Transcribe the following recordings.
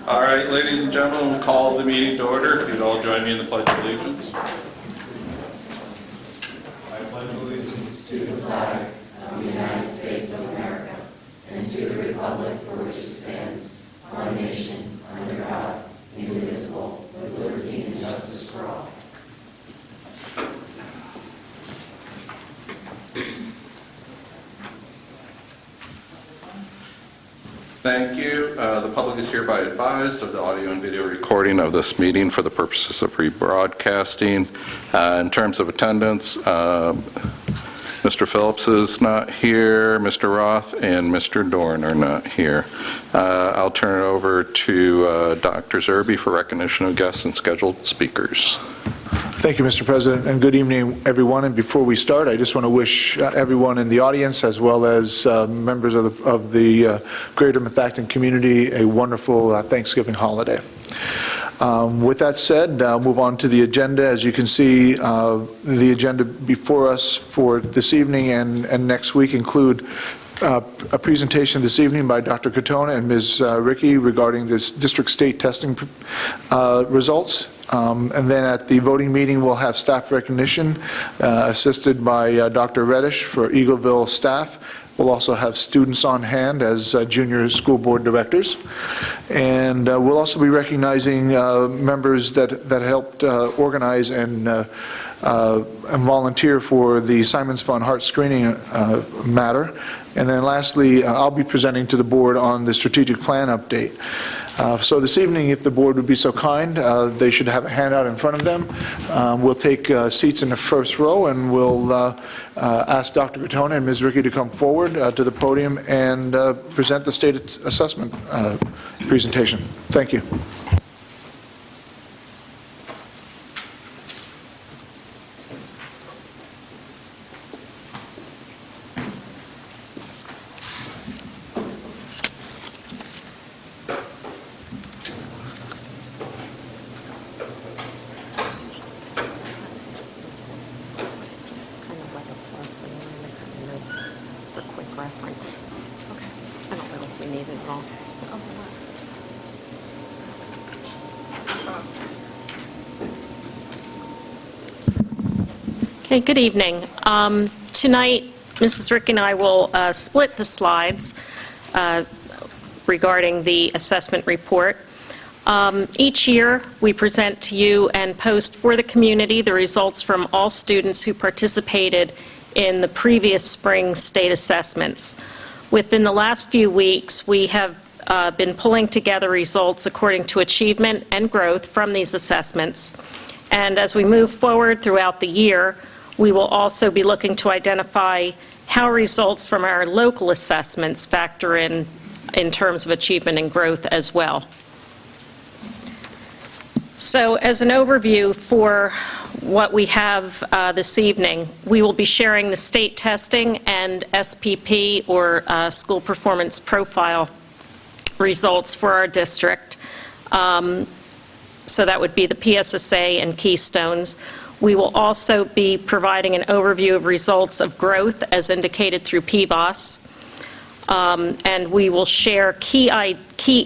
All right, ladies and gentlemen, we'll call the meeting to order. If you'd all join me in the Pledge of Allegiance. I pledge allegiance to the flag of the United States of America and to the republic for which it stands, one nation, under God, indivisible, with liberty and justice for all. Thank you. The public is hereby advised of the audio and video recording of this meeting for the purposes of rebroadcasting. In terms of attendance, Mr. Phillips is not here, Mr. Roth and Mr. Dorn are not here. I'll turn it over to Dr. Zerbe for recognition of guests and scheduled speakers. Thank you, Mr. President, and good evening, everyone. And before we start, I just want to wish everyone in the audience, as well as members of the greater Methacton community, a wonderful Thanksgiving holiday. With that said, I'll move on to the agenda. As you can see, the agenda before us for this evening and next week include a presentation this evening by Dr. Katona and Ms. Ricky regarding this district state testing results. And then at the voting meeting, we'll have staff recognition assisted by Dr. Reddish for Eagleville staff. We'll also have students on hand as junior school board directors. And we'll also be recognizing members that helped organize and volunteer for the Simons Fund Heart Screening matter. And then lastly, I'll be presenting to the board on the strategic plan update. So this evening, if the board would be so kind, they should have a handout in front of them. We'll take seats in the first row, and we'll ask Dr. Katona and Ms. Ricky to come forward to the podium and present the state assessment presentation. Thank you. Okay, good evening. Tonight, Mrs. Rick and I will split the slides regarding the assessment report. Each year, we present to you and post for the community the results from all students who participated in the previous spring state assessments. Within the last few weeks, we have been pulling together results according to achievement and growth from these assessments. And as we move forward throughout the year, we will also be looking to identify how results from our local assessments factor in terms of achievement and growth as well. So as an overview for what we have this evening, we will be sharing the state testing and SPP, or school performance profile, results for our district. So that would be the PSSA and Keystones. We will also be providing an overview of results of growth as indicated through PBOS. And we will share key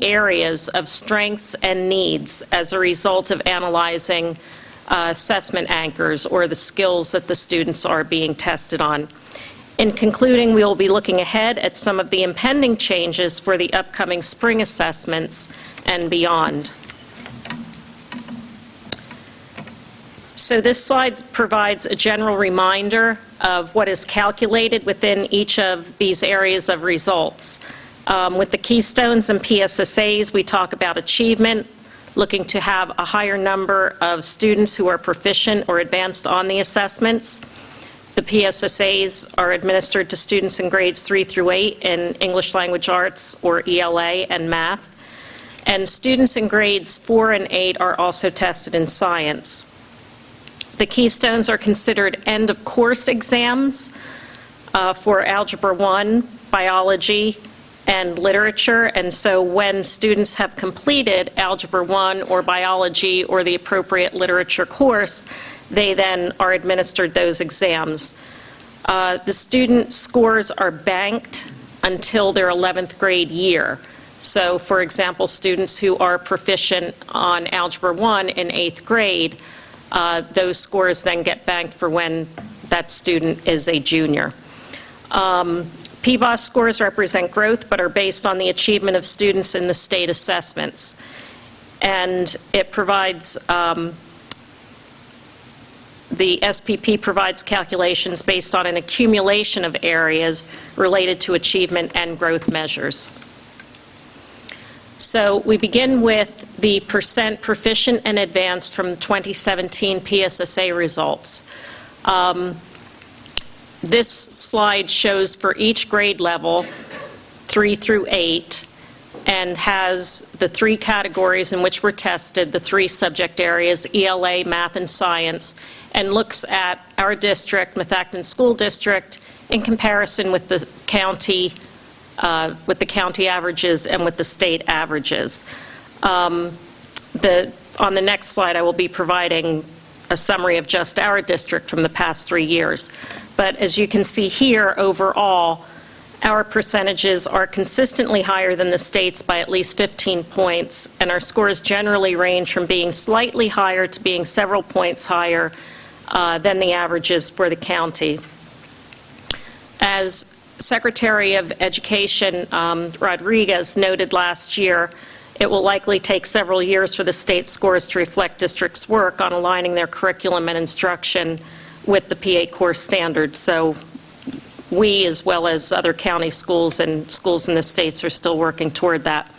areas of strengths and needs as a result of analyzing assessment anchors, or the skills that the students are being tested on. In concluding, we will be looking ahead at some of the impending changes for the upcoming spring assessments and beyond. So this slide provides a general reminder of what is calculated within each of these areas of results. With the Keystones and PSSAs, we talk about achievement, looking to have a higher number of students who are proficient or advanced on the assessments. The PSSAs are administered to students in grades 3 through 8 in English Language Arts, or ELA, and math. And students in grades 4 and 8 are also tested in science. The Keystones are considered end-of-course exams for Algebra 1, Biology, and Literature, and so when students have completed Algebra 1 or Biology or the appropriate literature course, they then are administered those exams. The student scores are banked until their 11th grade year. So, for example, students who are proficient on Algebra 1 in 8th grade, those scores then get banked for when that student is a junior. PVOS scores represent growth but are based on the achievement of students in the state assessments. And it provides, the SPP provides calculations based on an accumulation of areas related to achievement and growth measures. So we begin with the percent proficient and advanced from the 2017 PSSA results. This slide shows for each grade level, 3 through 8, and has the 3 categories in which we're tested, the 3 subject areas, ELA, math, and science, and looks at our district, Methacton School District, in comparison with the county averages and with the state averages. On the next slide, I will be providing a summary of just our district from the past 3 years. But as you can see here, overall, our percentages are consistently higher than the state's by at least 15 points, and our scores generally range from being slightly higher to being several points higher than the averages for the county. As Secretary of Education Rodriguez noted last year, it will likely take several years for the state scores to reflect districts' work on aligning their curriculum and instruction with the PA core standards. So we, as well as other county schools and schools in the states, are still working toward that.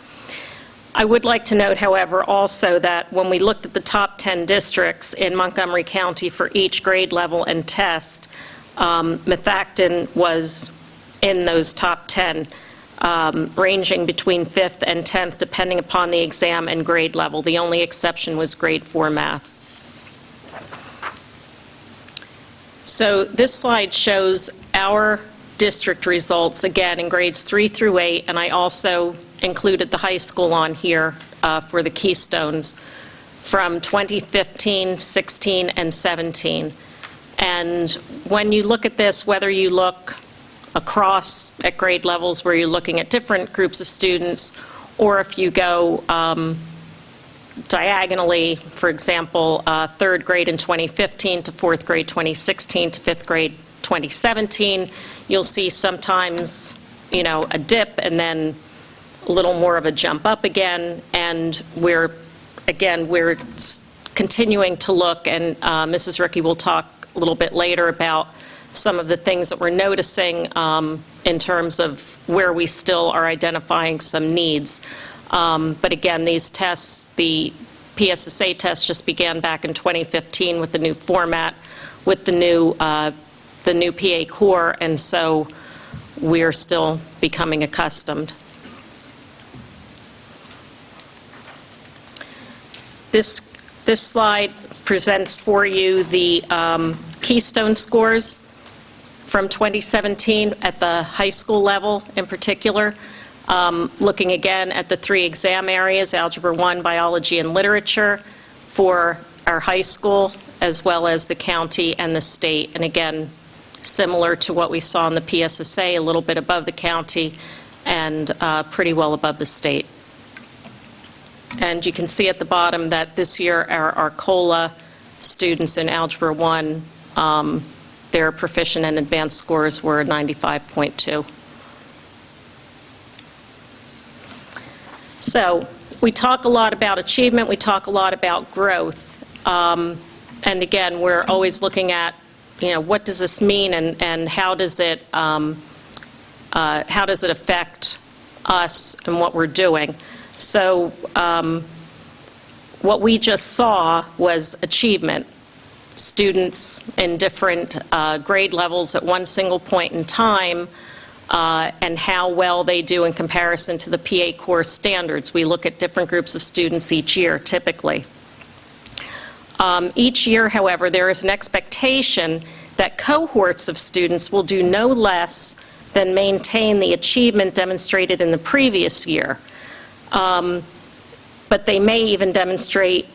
I would like to note, however, also that when we looked at the top 10 districts in Montgomery County for each grade level and test, Methacton was in those top 10, ranging between 5th and 10th, depending upon the exam and grade level. The only exception was grade 4 math. So this slide shows our district results, again, in grades 3 through 8, and I also included the high school on here for the Keystones from 2015, 16, and 17. And when you look at this, whether you look across at grade levels where you're looking at different groups of students, or if you go diagonally, for example, 3rd grade in 2015 to 4th grade 2016 to 5th grade 2017, you'll see sometimes, a dip and then a little more of a jump up again. And we're continuing to look, and Mrs. Rickey will talk a little bit later about some of the things that we're noticing in terms of where we still are identifying some needs. But again, these tests, the PSSA test just began back in 2015 with the new format, with the new PA core, and so we're still becoming accustomed. This slide presents for you the Keystone scores from 2017 at the high school level in particular, looking again at the 3 exam areas, Algebra 1, Biology, and Literature for our high school, as well as the county and the state. And again, similar to what we saw in the PSSA, a little bit above the county and pretty well above the state. And you can see at the bottom that this year our Arcola students in Algebra 1, their proficient and advanced scores were 95.2. So we talk a lot about achievement, we talk a lot about growth. And again, we're always looking at, what does this mean and how does it affect us and what we're doing. So what we just saw was achievement. Students in different grade levels at one single point in time, and how well they do in comparison to the PA core standards. We look at different groups of students each year, typically. Each year, however, there is an expectation that cohorts of students will do no less than maintain the achievement demonstrated in the previous year. But they may even demonstrate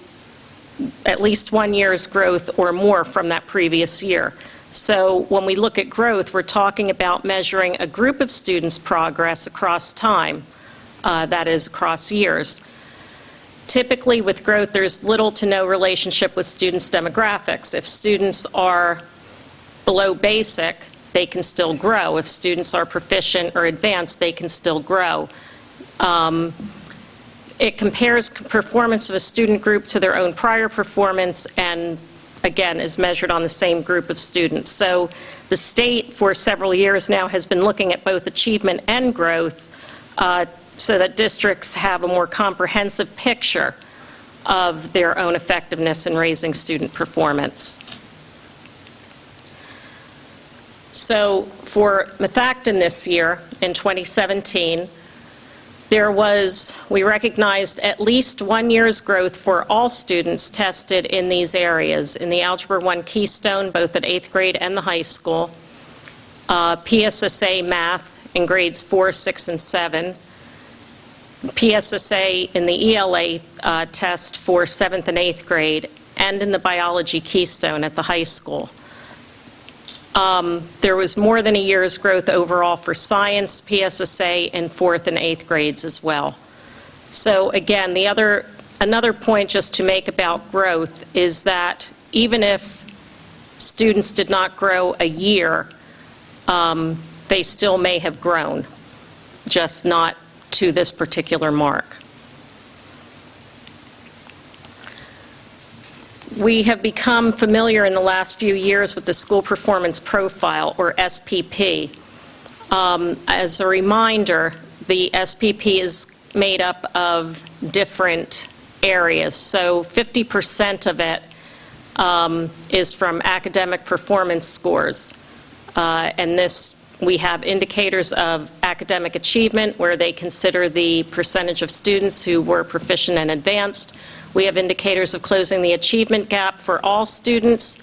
at least 1 year's growth or more from that previous year. So when we look at growth, we're talking about measuring a group of students' progress across time. that is across years. Typically, with growth, there's little to no relationship with students' demographics. If students are below basic, they can still grow. If students are proficient or advanced, they can still grow. It compares performance of a student group to their own prior performance and, again, is measured on the same group of students. So the state, for several years now, has been looking at both achievement and growth so that districts have a more comprehensive picture of their own effectiveness in raising student performance. So for Methacton this year, in 2017, we recognized at least 1 year's growth for all students tested in these areas, in the Algebra 1 Keystone, both at 8th grade and the high school, PSSA Math in grades 4, 6, and 7, PSSA in the ELA test for 7th and 8th grade, and in the Biology Keystone at the high school. There was more than a year's growth overall for science, PSSA, in 4th and 8th grades as well. So again, another point just to make about growth is that even if students did not grow a year, they still may have grown, just not to this particular mark. We have become familiar in the last few years with the School Performance Profile, or SPP. As a reminder, the SPP is made up of different areas. So 50% of it is from academic performance scores. And we have indicators of academic achievement, where they consider the percentage of students who were proficient and advanced. We have indicators of closing the achievement gap for all students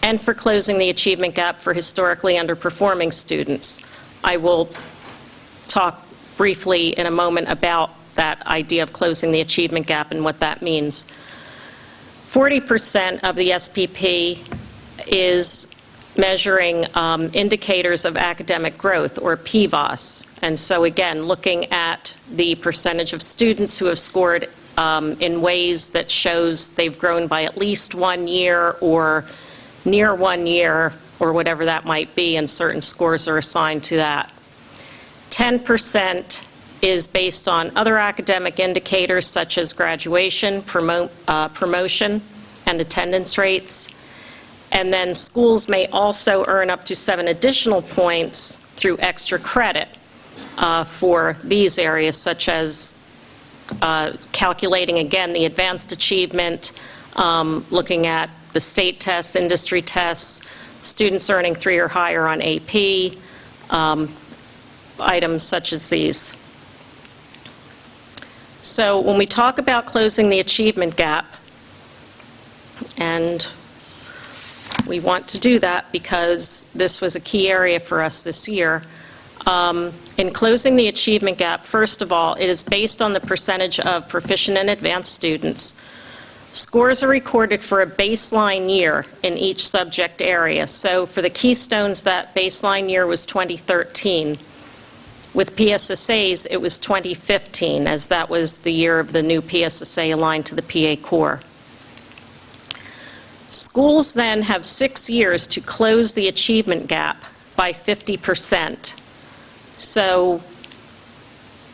and for closing the achievement gap for historically underperforming students. I will talk briefly in a moment about that idea of closing the achievement gap and what that means. 40% of the SPP is measuring indicators of academic growth, or PVOS. And so again, looking at the percentage of students who have scored in ways that shows they've grown by at least 1 year or near 1 year, or whatever that might be, and certain scores are assigned to that. 10% is based on other academic indicators such as graduation, promotion, and attendance rates. And then schools may also earn up to 7 additional points through extra credit for these areas, such as calculating, again, the advanced achievement, looking at the state tests, industry tests, students earning 3 or higher on AP, items such as these. So when we talk about closing the achievement gap, and we want to do that because this was a key area for us this year. In closing the achievement gap, first of all, it is based on the percentage of proficient and advanced students. Scores are recorded for a baseline year in each subject area. So for the Keystones, that baseline year was 2013. With PSSAs, it was 2015, as that was the year of the new PSSA aligned to the PA Core. Schools then have 6 years to close the achievement gap by 50%. So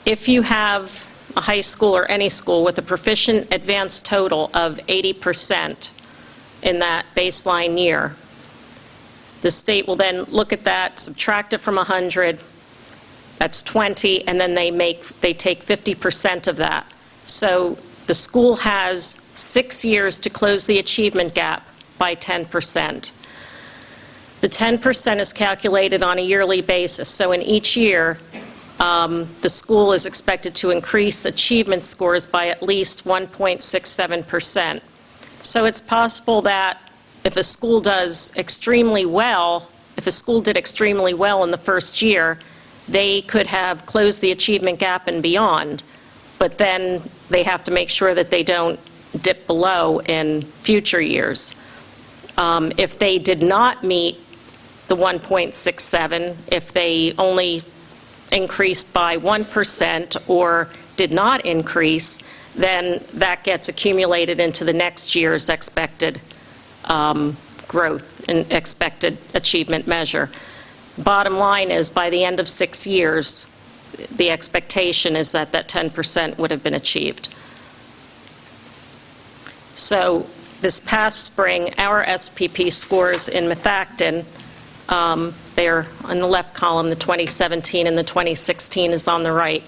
if you have a high school or any school with a proficient advanced total of 80% in that baseline year, the state will then look at that, subtract it from 100, that's 20, and then they take 50% of that. So the school has 6 years to close the achievement gap by 10%. The 10% is calculated on a yearly basis. So in each year, the school is expected to increase achievement scores by at least 1.67%. So it's possible that if a school does extremely well, if a school did extremely well in the first year, they could have closed the achievement gap and beyond. But then they have to make sure that they don't dip below in future years. If they did not meet the 1.67, if they only increased by 1% or did not increase, then that gets accumulated into the next year's expected growth and expected achievement measure. Bottom line is, by the end of 6 years, the expectation is that that 10% would have been achieved. So this past spring, our SPP scores in Methacton, they're on the left column, the 2017 and the 2016 is on the right.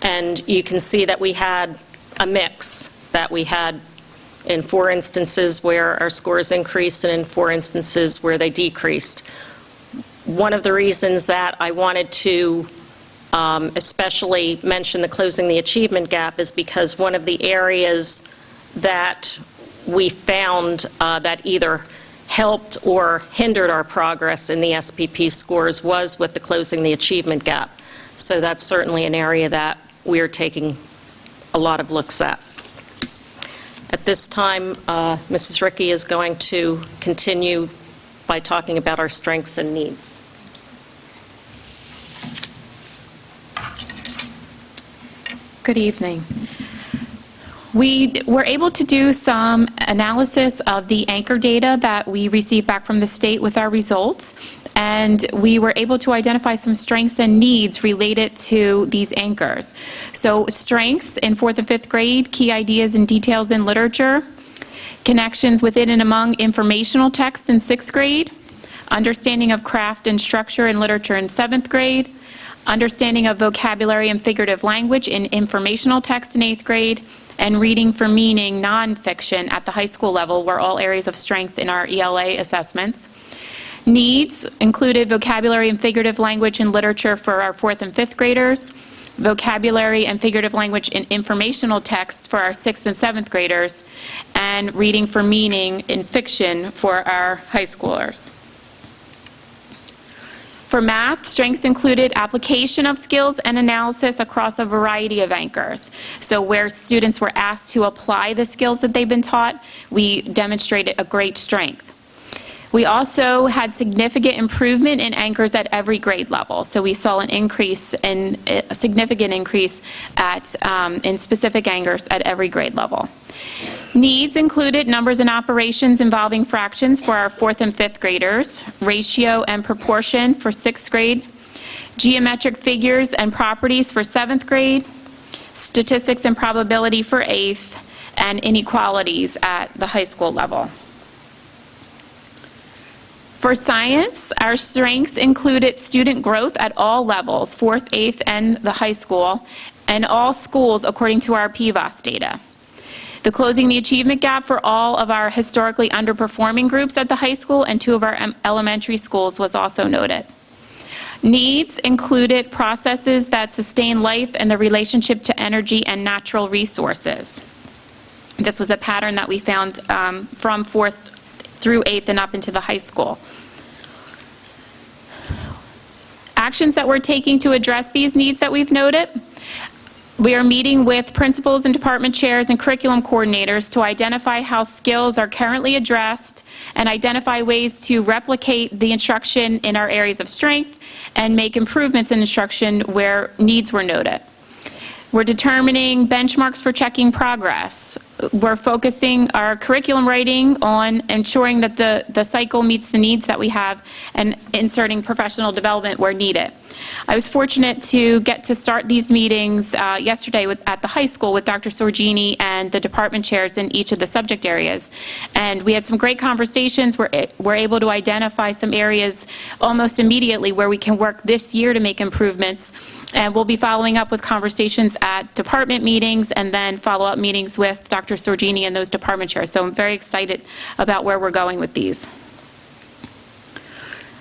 And you can see that we had a mix, that we had in 4 instances where our scores increased and in 4 instances where they decreased. One of the reasons that I wanted to especially mention the closing the achievement gap is because one of the areas that we found that either helped or hindered our progress in the SPP scores was with the closing the achievement gap. So that's certainly an area that we're taking a lot of looks at. At this time, Mrs. Rickey is going to continue by talking about our strengths and needs. Good evening. We were able to do some analysis of the anchor data that we received back from the state with our results, and we were able to identify some strengths and needs related to these anchors. So strengths in 4th and 5th grade, key ideas and details in literature, connections within and among informational texts in 6th grade, understanding of craft and structure in literature in 7th grade, understanding of vocabulary and figurative language in informational text in 8th grade, and reading for meaning nonfiction at the high school level were all areas of strength in our ELA assessments. Needs included vocabulary and figurative language in literature for our 4th and 5th graders, vocabulary and figurative language in informational texts for our 6th and 7th graders, and reading for meaning in fiction for our high schoolers. For math, strengths included application of skills and analysis across a variety of anchors. So where students were asked to apply the skills that they've been taught, we demonstrated a great strength. We also had significant improvement in anchors at every grade level. So we saw a significant increase in specific anchors at every grade level. Needs included numbers and operations involving fractions for our 4th and 5th graders, ratio and proportion for 6th grade, geometric figures and properties for 7th grade, statistics and probability for 8th, and inequalities at the high school level. For science, our strengths included student growth at all levels, 4th, 8th, and the high school, and all schools according to our PVOS data. The closing the achievement gap for all of our historically underperforming groups at the high school and 2 of our elementary schools was also noted. Needs included processes that sustain life and the relationship to energy and natural resources. This was a pattern that we found from 4th through 8th and up into the high school. Actions that we're taking to address these needs that we've noted. We are meeting with principals and department chairs and curriculum coordinators to identify how skills are currently addressed and identify ways to replicate the instruction in our areas of strength and make improvements in instruction where needs were noted. We're determining benchmarks for checking progress. We're focusing our curriculum writing on ensuring that the cycle meets the needs that we have and inserting professional development where needed. I was fortunate to get to start these meetings yesterday at the high school with Dr. Sorgini and the department chairs in each of the subject areas. And we had some great conversations. We're able to identify some areas almost immediately where we can work this year to make improvements. And we'll be following up with conversations at department meetings and then follow-up meetings with Dr. Sorgini and those department chairs. So I'm very excited about where we're going with these.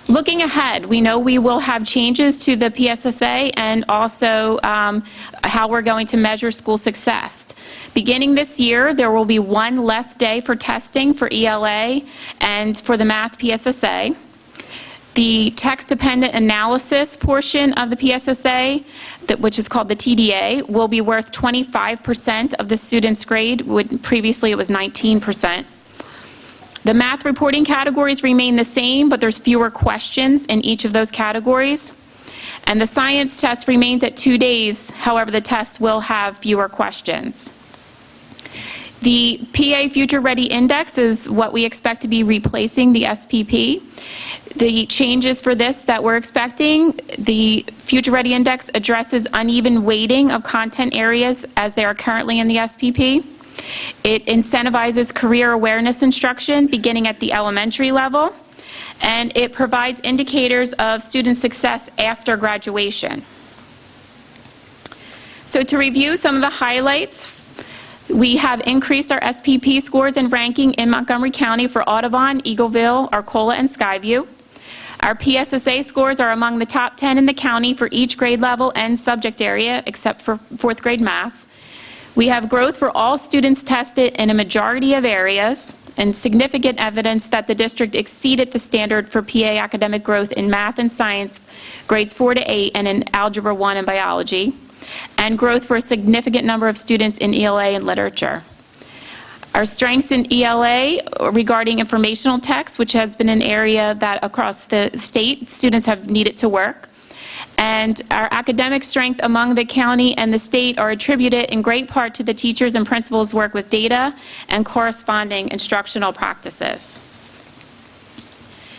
Looking ahead, we know we will have changes to the PSSA and also how we're going to measure school success. Beginning this year, there will be 1 less day for testing for ELA and for the math PSSA. The text-dependent analysis portion of the PSSA, which is called the TDA, will be worth 25% of the student's grade. Previously, it was 19%. The math reporting categories remain the same, but there's fewer questions in each of those categories. And the science test remains at 2 days. However, the test will have fewer questions. The PA Future Ready Index is what we expect to be replacing the SPP. The changes for this that we're expecting, the Future Ready Index addresses uneven weighting of content areas as they are currently in the SPP. It incentivizes career awareness instruction beginning at the elementary level, and it provides indicators of student success after graduation. So to review some of the highlights, we have increased our SPP scores and ranking in Montgomery County for Audubon, Eagleville, Arcola, and Skyview. Our PSSA scores are among the top 10 in the county for each grade level and subject area, except for 4th grade math. We have growth for all students tested in a majority of areas, and significant evidence that the district exceeded the standard for PA academic growth in math and science, grades 4 to 8, and in Algebra 1 and biology, and growth for a significant number of students in ELA and literature. Our strengths in ELA regarding informational text, which has been an area that across the state students have needed to work, and our academic strength among the county and the state are attributed in great part to the teachers and principals' work with data and corresponding instructional practices.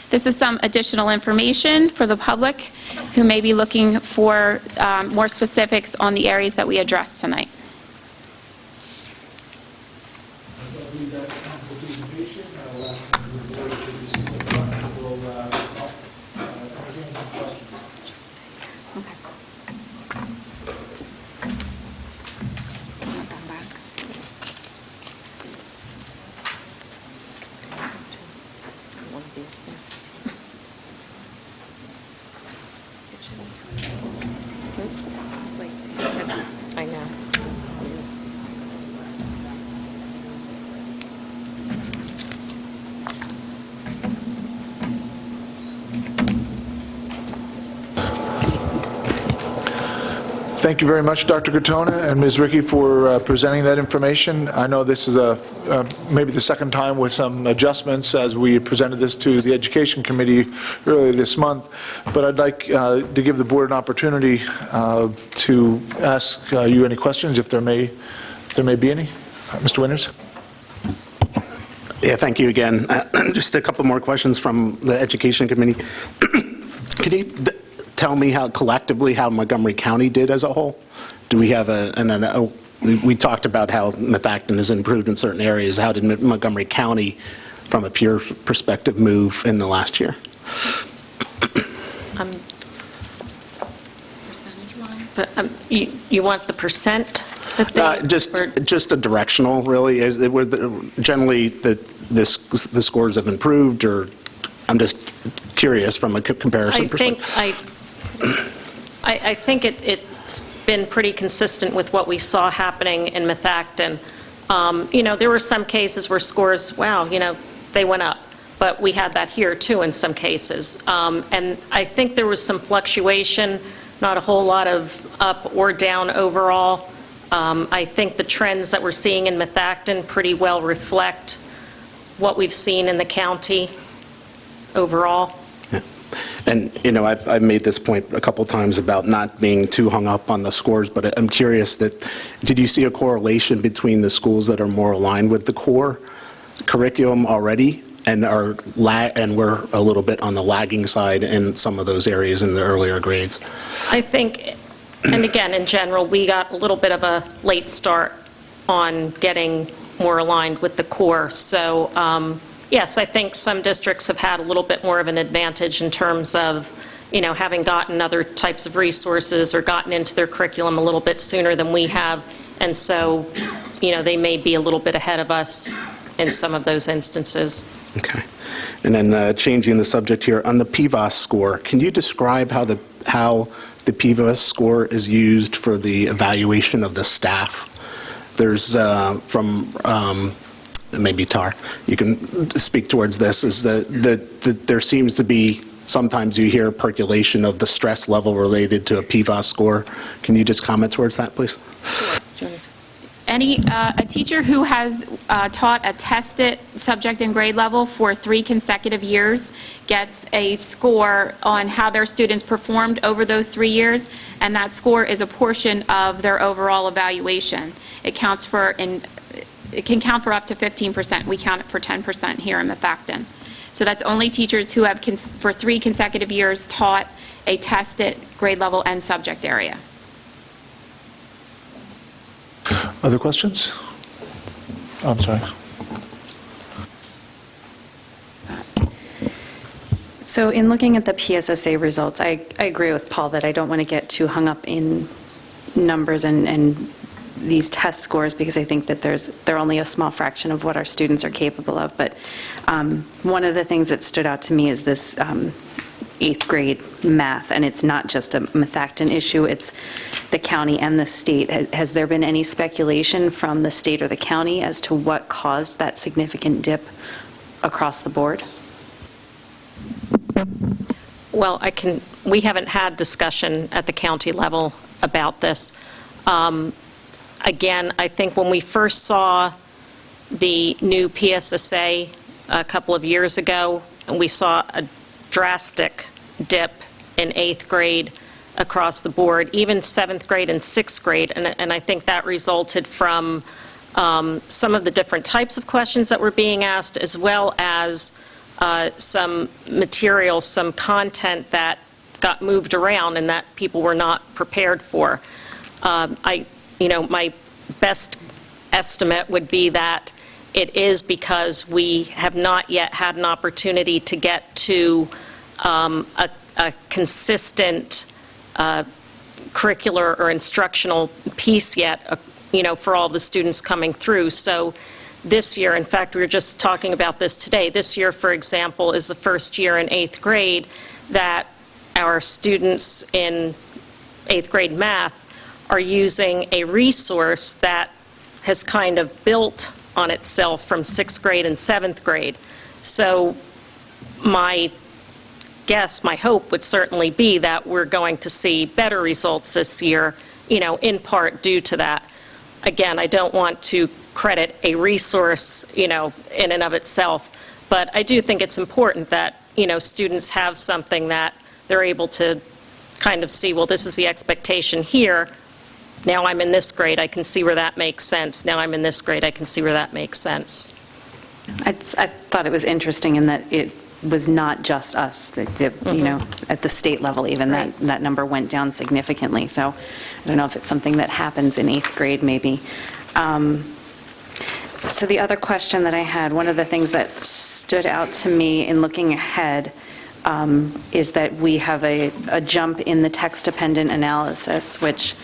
This is some additional information for the public who may be looking for more specifics on the areas that we addressed tonight. I know. Thank you very much, Dr. Katona and Ms. Ricky, for presenting that information. I know this is maybe the second time with some adjustments as we presented this to the Education Committee earlier this month, but I'd like to give the board an opportunity to ask you any questions if there may be any. Mr. Winters? Yeah, thank you again. Just a couple more questions from the Education Committee. Could you tell me how collectively how Montgomery County did as a whole? Do we have we talked about how Methacton has improved in certain areas. How did Montgomery County, from a peer perspective, move in the last year? Percentage-wise? But you want the percent that they... Just a directional, really. Generally, the scores have improved, or I'm just curious from a comparison perspective. I think it's been pretty consistent with what we saw happening in Methacton. There were some cases where scores, wow, they went up. But we had that here, too, in some cases. And I think there was some fluctuation, not a whole lot of up or down overall. I think the trends that we're seeing in Methacton pretty well reflect what we've seen in the county overall. And, I've made this point a couple times about not being too hung up on the scores, but I'm curious did you see a correlation between the schools that are more aligned with the core curriculum already and we're a little bit on the lagging side in some of those areas in the earlier grades? I think, and again, in general, we got a little bit of a late start on getting more aligned with the core. So, yes, I think some districts have had a little bit more of an advantage in terms of, having gotten other types of resources or gotten into their curriculum a little bit sooner than we have. And so, they may be a little bit ahead of us in some of those instances. Okay. And then changing the subject here, on the PVAS score, can you describe how the PVAS score is used for the evaluation of the staff? There's maybe Tar, you can speak towards this, is that there seems to be, sometimes you hear percolation of the stress level related to a PVAS score. Can you just comment towards that, please? Sure. A teacher who has taught a tested subject and grade level for 3 consecutive years gets a score on how their students performed over those 3 years, and that score is a portion of their overall evaluation. It can count for up to 15%. We count it for 10% here in Methacton. So that's only teachers who have, for 3 consecutive years, taught a tested grade level and subject area. Other questions? I'm sorry. So in looking at the PSSA results, I agree with Paul that I don't want to get too hung up in numbers and these test scores, because I think that they're only a small fraction of what our students are capable of. But one of the things that stood out to me is this 8th grade math, and it's not just a Methacton issue, it's the county and the state. Has there been any speculation from the state or the county as to what caused that significant dip across the board? Well, we haven't had discussion at the county level about this. Again, I think when we first saw the new PSSA a couple of years ago, we saw a drastic dip in 8th grade across the board, even 7th grade and 6th grade, and I think that resulted from some of the different types of questions that were being asked, as well as some material, some content that got moved around and that people were not prepared for. My best estimate would be that it is because we have not yet had an opportunity to get to a consistent curricular or instructional piece yet, for all the students coming through. So this year, in fact, we were just talking about this today. This year, for example, is the first year in 8th grade that our students in 8th grade math are using a resource that has kind of built on itself from 6th grade and 7th grade. So my guess, my hope would certainly be that we're going to see better results this year, in part due to that. Again, I don't want to credit a resource, in and of itself, but I do think it's important that, students have something that they're able to kind of see, well, this is the expectation here. Now I'm in this grade, I can see where that makes sense. Now I'm in this grade, I can see where that makes sense. I thought it was interesting in that it was not just us, at the state level even, Right. that number went down significantly. So I don't know if it's something that happens in 8th grade maybe. So the other question that I had, one of the things that stood out to me in looking ahead is that we have a jump in the text-dependent analysis, which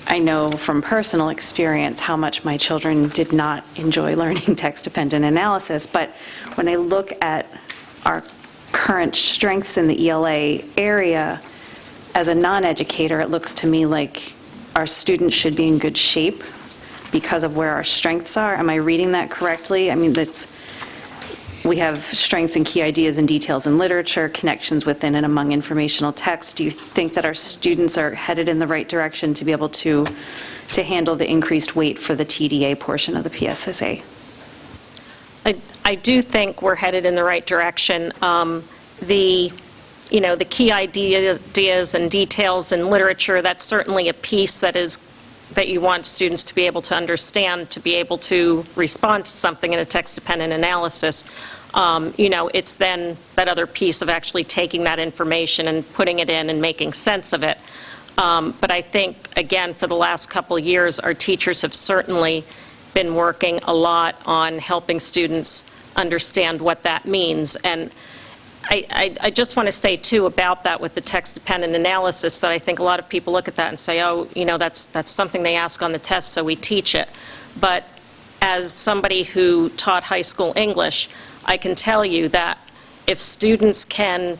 I know from personal experience how much my children did not enjoy learning text-dependent analysis. But when I look at our current strengths in the ELA area, as a non-educator, it looks to me like our students should be in good shape because of where our strengths are. Am I reading that correctly? I mean, we have strengths and key ideas and details in literature, connections within and among informational text. Do you think that our students are headed in the right direction to be able to handle the increased weight for the TDA portion of the PSSA? I do think we're headed in the right direction. The key ideas and details in literature, that's certainly a piece that you want students to be able to understand, to be able to respond to something in a text-dependent analysis. It's then that other piece of actually taking that information and putting it in and making sense of it. But I think, again, for the last couple of years, our teachers have certainly been working a lot on helping students understand what that means. And I just want to say, too, about that with the text-dependent analysis, that I think a lot of people look at that and say, oh, that's something they ask on the test, so we teach it. But as somebody who taught high school English, I can tell you that if students can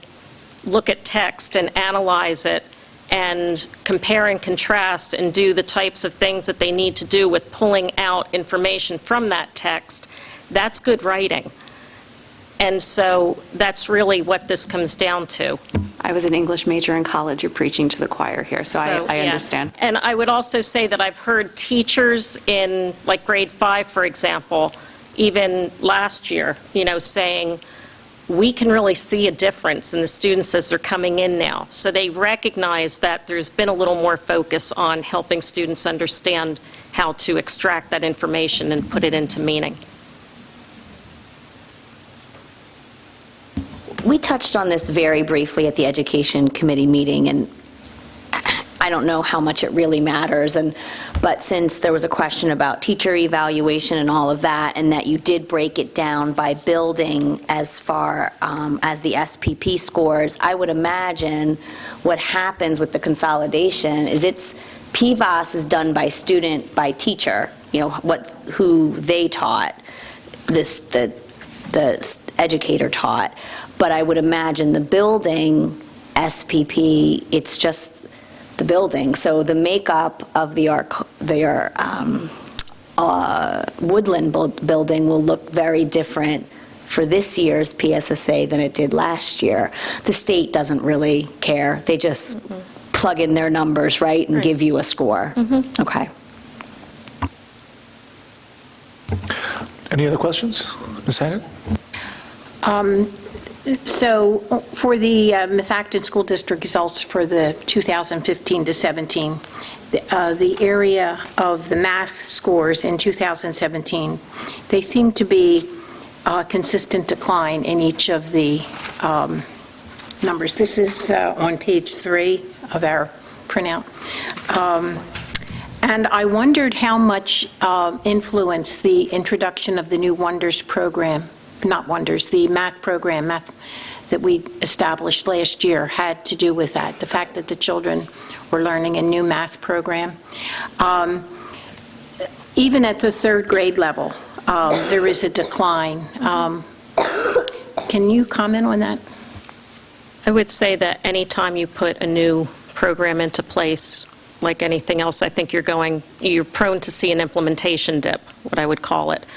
look at text and analyze it and compare and contrast and do the types of things that they need to do with pulling out information from that text, that's good writing. And so that's really what this comes down to. I was an English major in college. You're preaching to the choir here, so I yeah. understand. And I would also say that I've heard teachers in, like, grade 5, for example, even last year, saying, we can really see a difference in the students as they're coming in now. So they recognize that there's been a little more focus on helping students understand how to extract that information and put it into meaning. We touched on this very briefly at the Education Committee meeting, and I don't know how much it really matters, but since there was a question about teacher evaluation and all of that, and that you did break it down by building as far as the SPP scores, I would imagine what happens with the consolidation is PVAS is done by student, by teacher, who they taught, the educator taught. But I would imagine the building SPP, it's just the building. So the makeup of their Woodland building will look very different for this year's PSSA than it did last year. The state doesn't really care. They just plug in their numbers, right, and give you a score. Okay. Any other questions? Ms. Haggett? So for the Methacton School District results for the 2015 to 17, the area of the math scores in 2017, they seem to be a consistent decline in each of the numbers. This is on page 3 of our printout. And I wondered how much influence the introduction of the new Wonders program, not Wonders, the math program that we established last year had to do with that, the fact that the children were learning a new math program. Even at the third grade level, there is a decline. Can you comment on that? I would say that anytime you put a new program into place, like anything else, I think you're prone to see an implementation dip, what I would call it.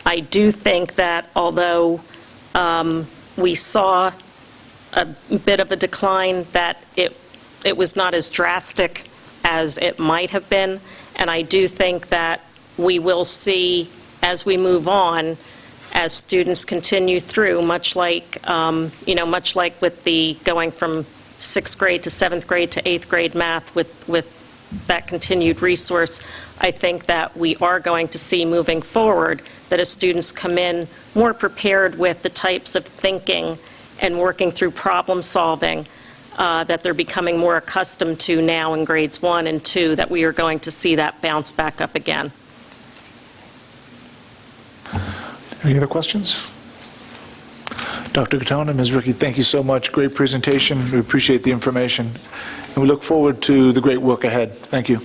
I do think that although we saw a bit of a decline, that it was not as drastic as it might have been, and I do think that we will see, as we move on, as students continue through, much like with the going from 6th grade to 7th grade to 8th grade math with that continued resource, I think that we are going to see moving forward that as students come in more prepared with the types of thinking and working through problem solving that they're becoming more accustomed to now in grades 1 and 2, that we are going to see that bounce back up again. Any other questions? Dr. Katona, Ms. Ricky, thank you so much. Great presentation. We appreciate the information. And we look forward to the great work ahead. Thank you.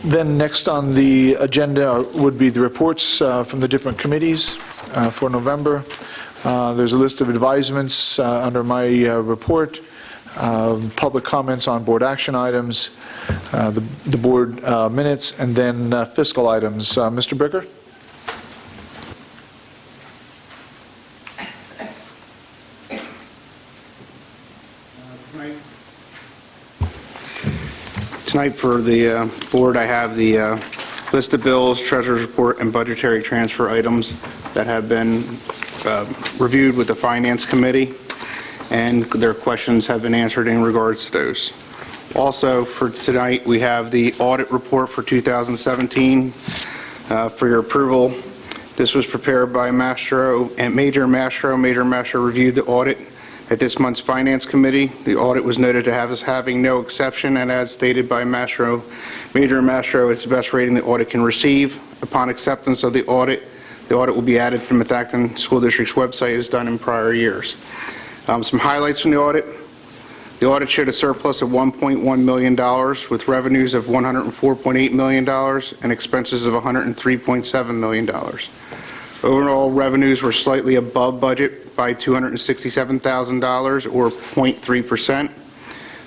Then next on the agenda would be the reports from the different committees for November. There's a list of advisements under my report, public comments on board action items, the board minutes, and then fiscal items. Mr. Bricker? Tonight for the board, I have the list of bills, treasurer's report, and budgetary transfer items that have been reviewed with the Finance Committee, and their questions have been answered in regards to those. Also, for tonight, we have the audit report for 2017 for your approval. This was prepared by Mastro and Major Mastro. Major Mastro reviewed the audit at this month's Finance Committee. The audit was noted to have us having no exception, and as stated by Major Mastro, it's the best rating the audit can receive. Upon acceptance of the audit will be added to the Methacton School District's website as done in prior years. Some highlights from the audit. The audit showed a surplus of $1.1 million with revenues of $104.8 million and expenses of $103.7 million. Overall revenues were slightly above budget by $267,000 or 0.3%.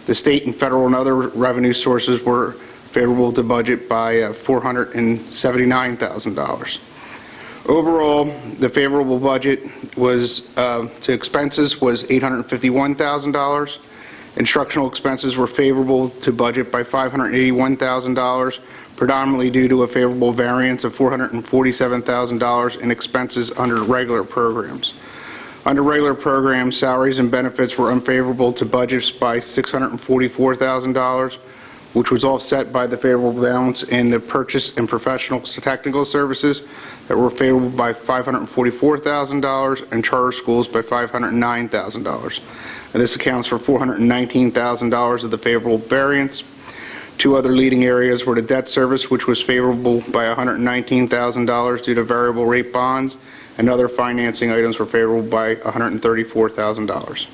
The state and federal and other revenue sources were favorable to budget by $479,000. Overall, the favorable budget was, to expenses was $851,000. Instructional expenses were favorable to budget by $581,000, predominantly due to a favorable variance of $447,000 in expenses under regular programs. Under regular programs, salaries and benefits were unfavorable to budgets by $644,000, which was offset by the favorable balance in the purchase and professional technical services that were favorable by $544,000 and charter schools by $509,000. And this accounts for $419,000 of the favorable variance. Two other leading areas were the debt service, which was favorable by $119,000 due to variable rate bonds, and other financing items were favorable by $134,000.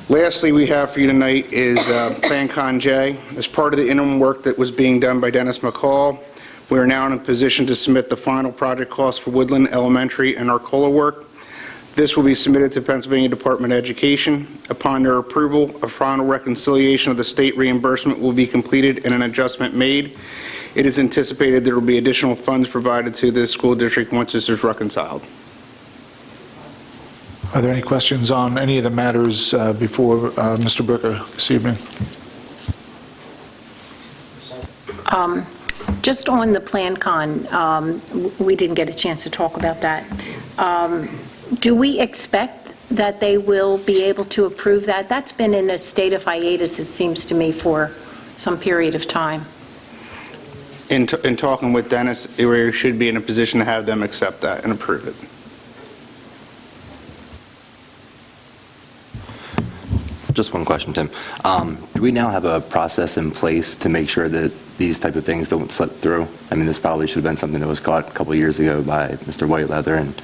Lastly, we have for you tonight is Plan Con J. As part of the interim work that was being done by Dennis McCall, we are now in a position to submit the final project cost for Woodland Elementary and Arcola work. This will be submitted to Pennsylvania Department of Education. Upon their approval, a final reconciliation of the state reimbursement will be completed and an adjustment made. It is anticipated there will be additional funds provided to the school district once this is reconciled. Are there any questions on any of the matters before Mr. Bricker this evening? Just on the Plan Con, we didn't get a chance to talk about that. Do we expect that they will be able to approve that? That's been in a state of hiatus, it seems to me, for some period of time. In talking with Dennis, we should be in a position to have them accept that and approve it. Just one question, Tim. Do we now have a process in place to make sure that these type of things don't slip through? I mean, this probably should have been something that was caught a couple of years ago by Mr. Whiteleather, and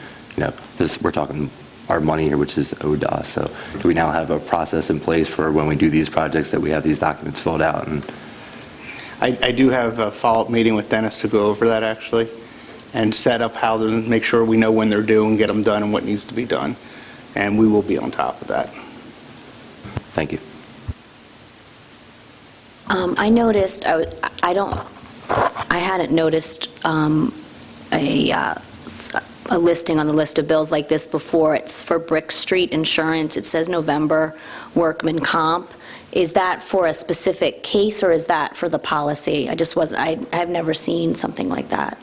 we're talking our money here, which is owed to us. So, do we now have a process in place for when we do these projects that we have these documents filled out? And I do have a follow-up meeting with Dennis to go over that, actually, and set up how to make sure we know when they're due and get them done and what needs to be done. And we will be on top of that. thank you. I noticed, I hadn't noticed a listing on the list of bills like this before. It's for Brick Street Insurance. It says November workman comp. Is that for a specific case, or is that for the policy? I've never seen something like that.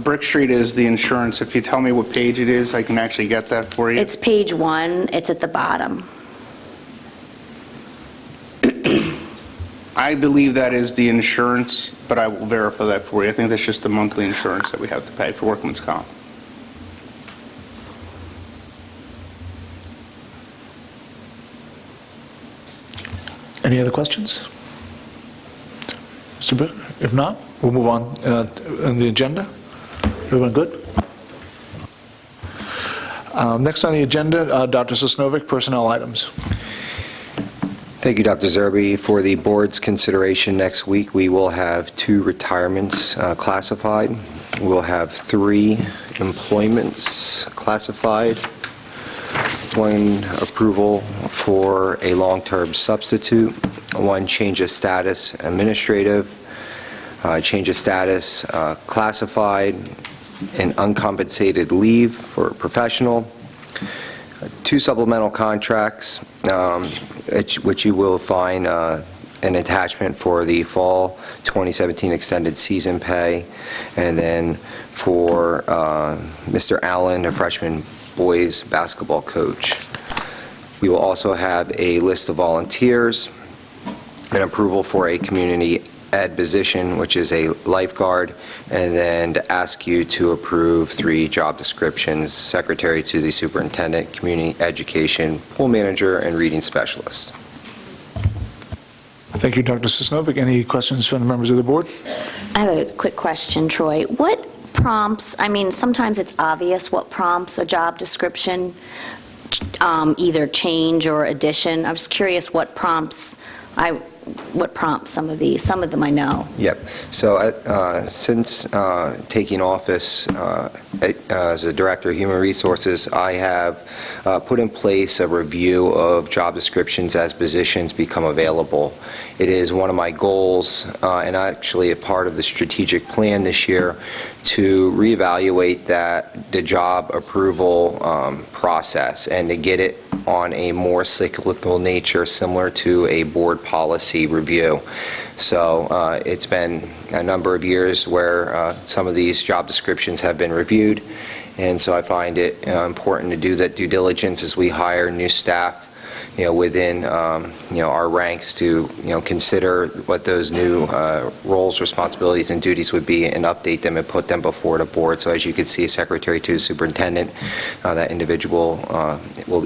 Brick Street is the insurance. If you tell me what page it is, I can actually get that for you. It's page 1. It's at the bottom. I believe that is the insurance, but I will verify that for you. I think that's just the monthly insurance that we have to pay for workman's comp. Any other questions? Mr. Bricker? If not, we'll move on the agenda. Everyone good? Next on the agenda, Dr. Sosnovic, personnel items. Thank you, Dr. Zerbe. For the board's consideration next week, we will have 2 retirements classified. We'll have 3 employments classified. 1 approval for a long-term substitute, 1 change of status administrative, change of status classified, and uncompensated leave for professional, 2 supplemental contracts, which you will find an attachment for the fall 2017 extended season pay, and then for Mr. Allen, a freshman boys basketball coach. We will also have a list of volunteers, an approval for a community ed position, which is a lifeguard, and then to ask you to approve 3 job descriptions: secretary to the superintendent, community education, pool manager, and reading specialist. Thank you, Dr. Sosnovic. Any questions from the members of the board? I have a quick question, Troy. What prompts, sometimes it's obvious what prompts a job description, either change or addition. I was curious what prompts what prompts some of these. Some of them I know. Yep. So since taking office as a Director of Human Resources, I have put in place a review of job descriptions as positions become available. It is one of my goals, and actually a part of the strategic plan this year, to reevaluate the job approval process and to get it on a more cyclical nature, similar to a board policy review. So it's been a number of years where some of these job descriptions have been reviewed, and so I find it important to do that due diligence as we hire new staff, within our ranks, to consider what those new roles, responsibilities, and duties would be, and update them and put them before the board. So as you can see, Secretary to the Superintendent, that individual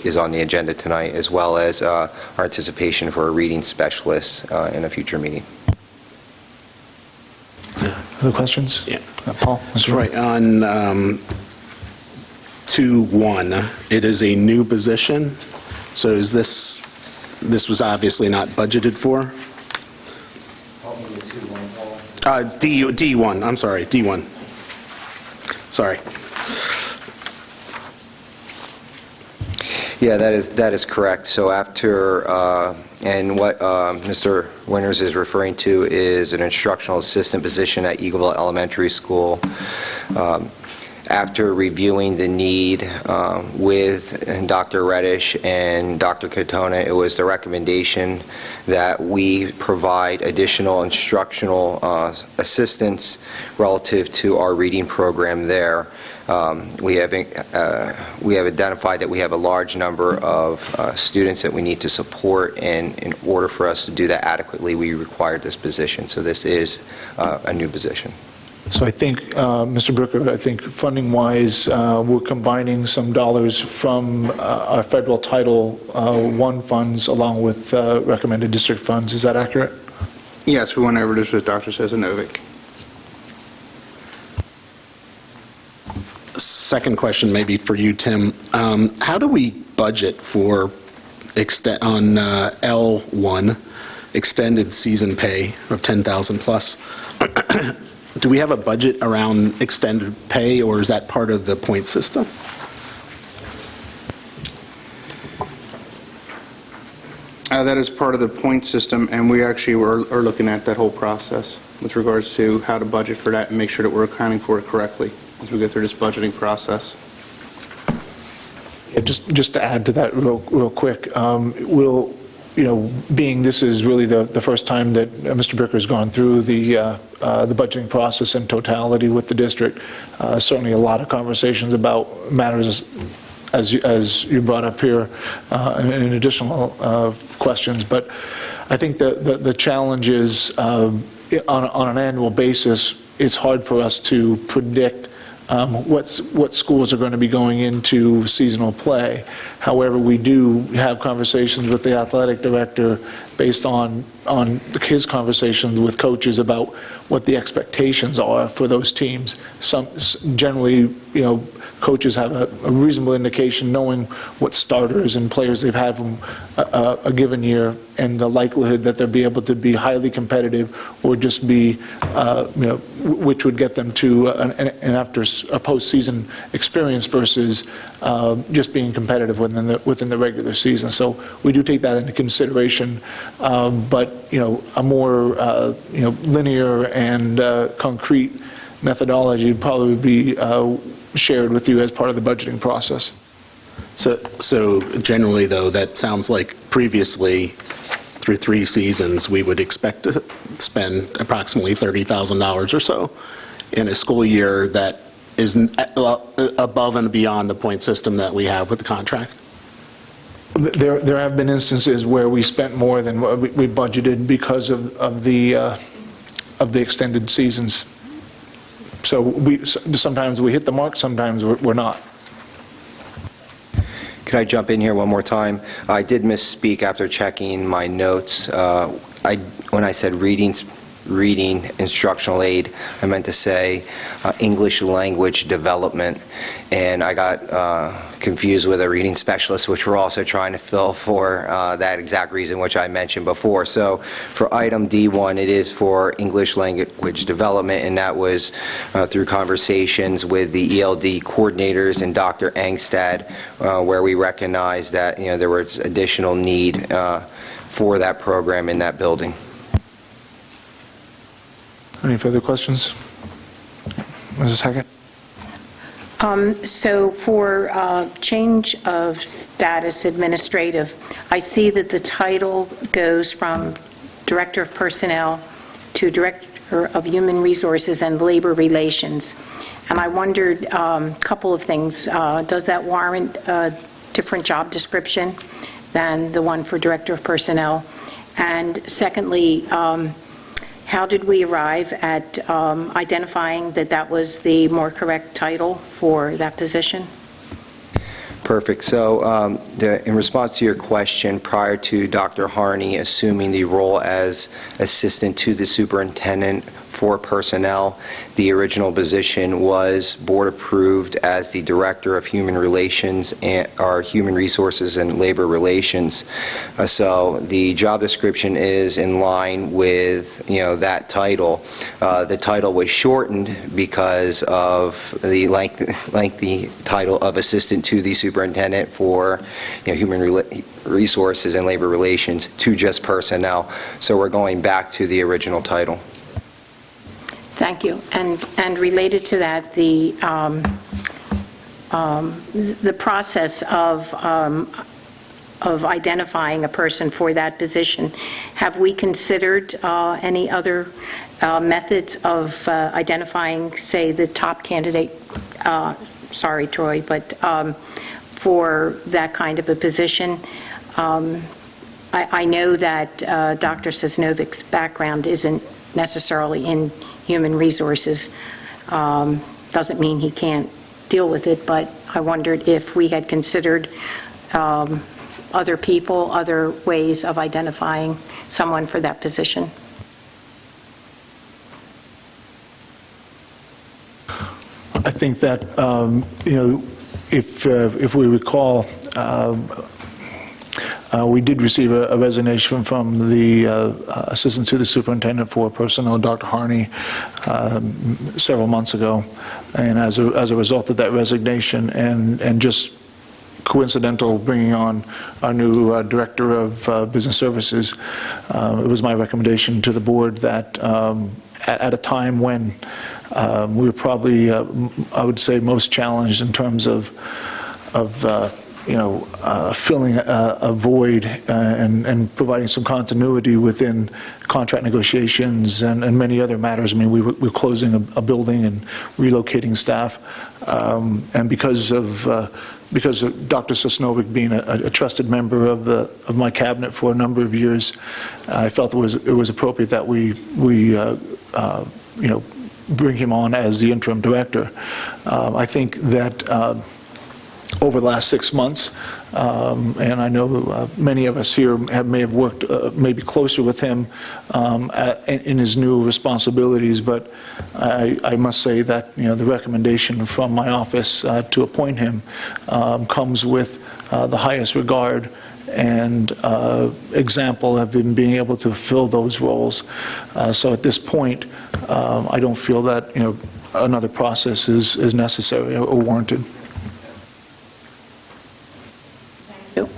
is on the agenda tonight, as well as our anticipation for a reading specialist in a future meeting. Other questions? Yeah. Paul? That's right. On 2.1, it is a new position. So is this was obviously not budgeted for? D1, I'm sorry, D1. Sorry. Yeah, that is correct. So after, and what Mr. Winters is referring to is an instructional assistant position at Eagleville Elementary School. After reviewing the need with Dr. Reddish and Dr. Katona, it was the recommendation that we provide additional instructional assistance relative to our reading program there. We have identified that we have a large number of students that we need to support, and in order for us to do that adequately, we required this position. So this is a new position. So I think, Mr. Brooker, I think funding-wise, we're combining some dollars from our federal Title I funds along with recommended district funds. Is that accurate? Yes, we went over this with Dr. Sezanovic. Second question, maybe for you, Tim. How do we budget for on L1 extended season pay of $10,000 plus? Do we have a budget around extended pay, or is that part of the point system? That is part of the point system, and we actually are looking at that whole process with regards to how to budget for that and make sure that we're accounting for it correctly as we go through this budgeting process. Yeah, just to add to that real quick, we'll, being this is really the first time that Mr. Bricker has gone through the budgeting process in totality with the district, certainly a lot of conversations about matters as you brought up here, and additional questions. But I think the challenge is on an annual basis, it's hard for us to predict what schools are going to be going into seasonal play. However, we do have conversations with the athletic director based on his conversations with coaches about what the expectations are for those teams. Generally, coaches have a reasonable indication knowing what starters and players they've had from a given year, and the likelihood that they'll be able to be highly competitive or just be, which would get them to an after a postseason experience versus just being competitive within the regular season. So we do take that into consideration, but a more linear and concrete methodology would probably be shared with you as part of the budgeting process. So generally, though, that sounds like previously, through 3 seasons, we would expect to spend approximately $30,000 or so in a school year that is above and beyond the point system that we have with the contract. There have been instances where we spent more than what we budgeted because of the extended seasons. So sometimes we hit the mark, sometimes we're not. Can I jump in here one more time? I did misspeak after checking my notes. When I said reading reading instructional aid. I meant to say English language development, and I got confused with a reading specialist, which we're also trying to fill for that exact reason which I mentioned before. So for item D1, it is for English language development, and that was through conversations with the ELD coordinators and Dr. Engstad, where we recognized that there was additional need for that program in that building. Any further questions? Mrs. Hackett? So for change of status administrative, I see that the title goes from Director of Personnel to Director of Human Resources and Labor Relations. And I wondered a couple of things. Does that warrant a different job description than the one for Director of Personnel? And secondly, how did we arrive at identifying that that was the more correct title for that position? Perfect. So in response to your question, prior to Dr. Harney assuming the role as assistant to the superintendent for personnel, the original position was board approved as the Director of Human Relations or Human Resources and Labor Relations. So the job description is in line with that title. The title was shortened because of the lengthy title of assistant to the superintendent for Human Resources and Labor Relations to just personnel. So we're going back to the original title. Thank you. And related to that, the process of identifying a person for that position, have we considered any other methods of identifying, say, the top candidate? Sorry, Troy, but for that kind of a position? I know that Dr. Sosnovic's background isn't necessarily in human resources. Doesn't mean he can't deal with it, but I wondered if we had considered other people, other ways of identifying someone for that position. I think that, if we recall, we did receive a resignation from the assistant to the superintendent for personnel, Dr. Harney, several months ago. And as a result of that resignation and just coincidental bringing on our new director of business services, it was my recommendation to the board that at a time when we were probably, I would say, most challenged in terms of filling a void and providing some continuity within contract negotiations and many other matters. I mean, we're closing a building and relocating staff, and because of Dr. Sosnovic being a trusted member of my cabinet for a number of years, I felt it was appropriate that we bring him on as the interim director. I think that over the last 6 months, and I know many of us here may have worked maybe closer with him in his new responsibilities, but I must say that the recommendation from my office to appoint him comes with the highest regard and example of him being able to fill those roles. So at this point, I don't feel that another process is necessary or warranted.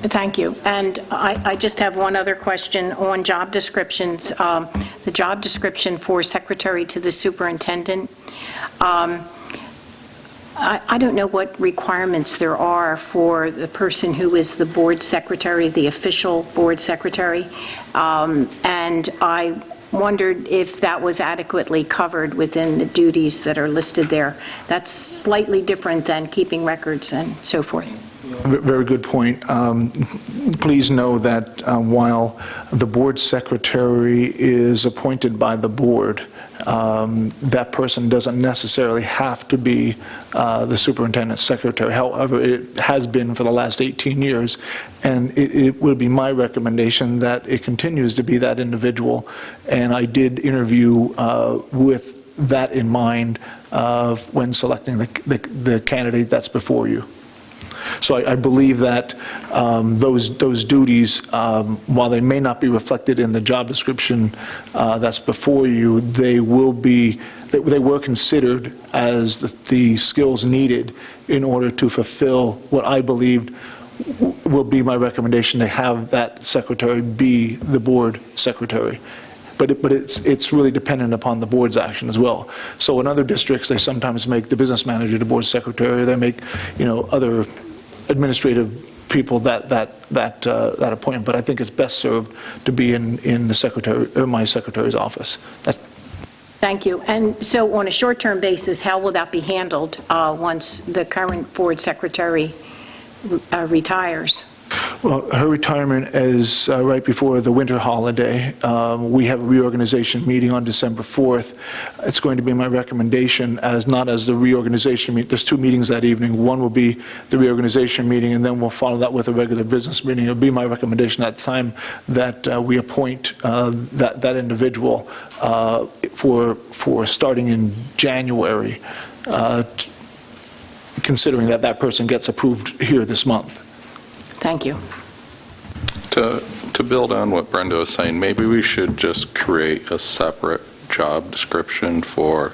Thank you. And I just have one other question on job descriptions. The job description for secretary to the superintendent, I don't know what requirements there are for the person who is the board secretary, the official board secretary, and I wondered if that was adequately covered within the duties that are listed there. That's slightly different than keeping records and so forth. Very good point. Please know that while the board secretary is appointed by the board, that person doesn't necessarily have to be the superintendent's secretary. However, it has been for the last 18 years, and it would be my recommendation that it continues to be that individual. And I did interview with that in mind when selecting the candidate that's before you. So I believe that those duties, while they may not be reflected in the job description that's before you, they were considered as the skills needed in order to fulfill what I believed will be my recommendation, to have that secretary be the board secretary. But it's really dependent upon the board's action as well. So in other districts, they sometimes make the business manager the board secretary. They make, other administrative people that appointment. But I think it's best served to be in the secretary, or my secretary's office. Thank you. And so on a short-term basis, how will that be handled once the current board secretary retires? Well, her retirement is right before the winter holiday. We have a reorganization meeting on December 4th. It's going to be my recommendation, not as the reorganization meeting. There's two meetings that evening. One will be the reorganization meeting, and then we'll follow that with a regular business meeting. It'll be my recommendation at the time that we appoint that individual for starting in January, considering that person gets approved here this month. Thank you. To build on what Brenda was saying, maybe we should just create a separate job description for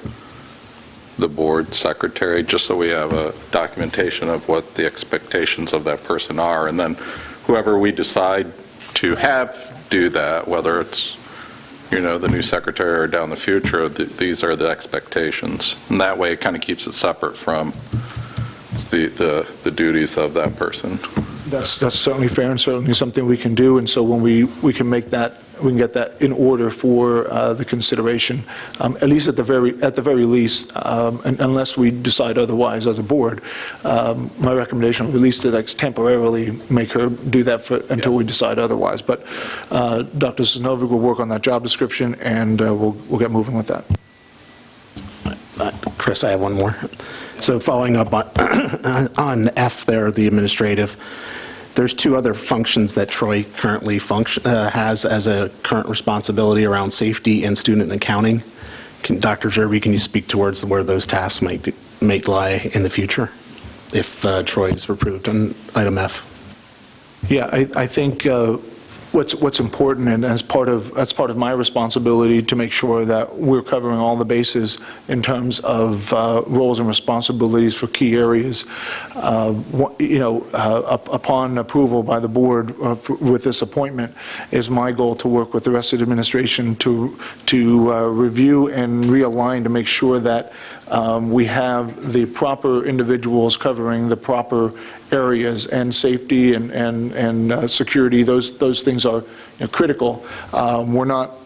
the board secretary, just so we have a documentation of what the expectations of that person are, and then whoever we decide to have do that, whether it's the new secretary or down the future, these are the expectations, and that way it kind of keeps it separate from the duties of that person. That's certainly fair, and certainly something we can do. And so when we can make that, we can get that in order for the consideration, at least at the very least, unless we decide otherwise as a board. My recommendation, at least to temporarily make her do that until we decide otherwise. But Dr. Sosnovic will work on that job description, and we'll get moving with that. Chris, I have one more. So following up on F there, the administrative, there's two other functions that Troy currently has as a current responsibility around safety and student accounting. Dr. Zerbe, can you speak towards where those tasks might lie in the future if Troy is approved on item F? Yeah, I think what's important, and that's part of my responsibility, to make sure that we're covering all the bases in terms of roles and responsibilities for key areas. Upon approval by the board with this appointment, is my goal to work with the rest of the administration to review and realign to make sure that we have the proper individuals covering the proper areas, and safety and security. Those things are critical. We're not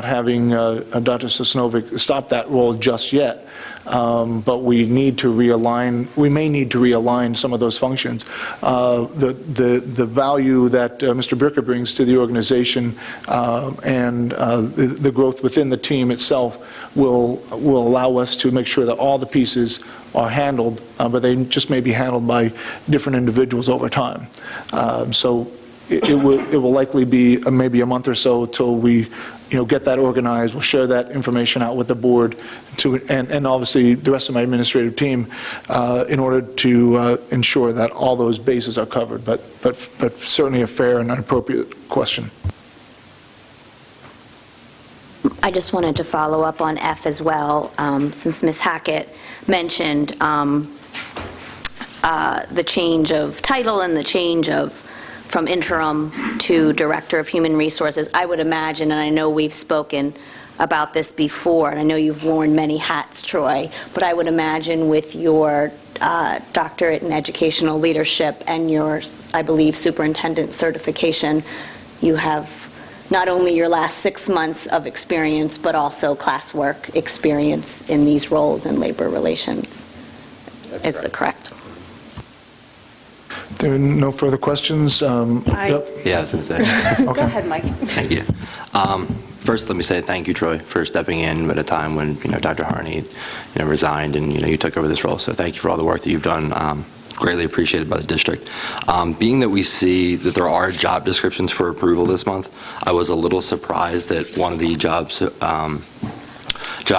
having Dr. Sosnovic stop that role just yet, but we need to realign. We may need to realign some of those functions. The value that Mr. Bricker brings to the organization and the growth within the team itself will allow us to make sure that all the pieces are handled, but they just may be handled by different individuals over time. So it will likely be maybe a month or so till we get that organized. We'll share that information out with the board and obviously the rest of my administrative team in order to ensure that all those bases are covered. But certainly a fair and appropriate question. I just wanted to follow up on F as well, since Ms. Hackett mentioned the change of title and the change from interim to Director of Human Resources. I would imagine, and I know we've spoken about this before, and I know you've worn many hats, Troy, but I would imagine with your doctorate in educational leadership and your, I believe, superintendent certification, you have not only your last 6 months of experience, but also classwork experience in these roles in labor relations. Is that correct? There are no further questions. Yep. Yeah, I was going to say. Go ahead, Mike. Thank you. First, let me say thank you, Troy, for stepping in at a time when, Dr. Harney, resigned and, you took over this role. So thank you for all the work that you've done. Greatly appreciated by the district. Being that we see that there are job descriptions for approval this month, I was a little surprised that one of the job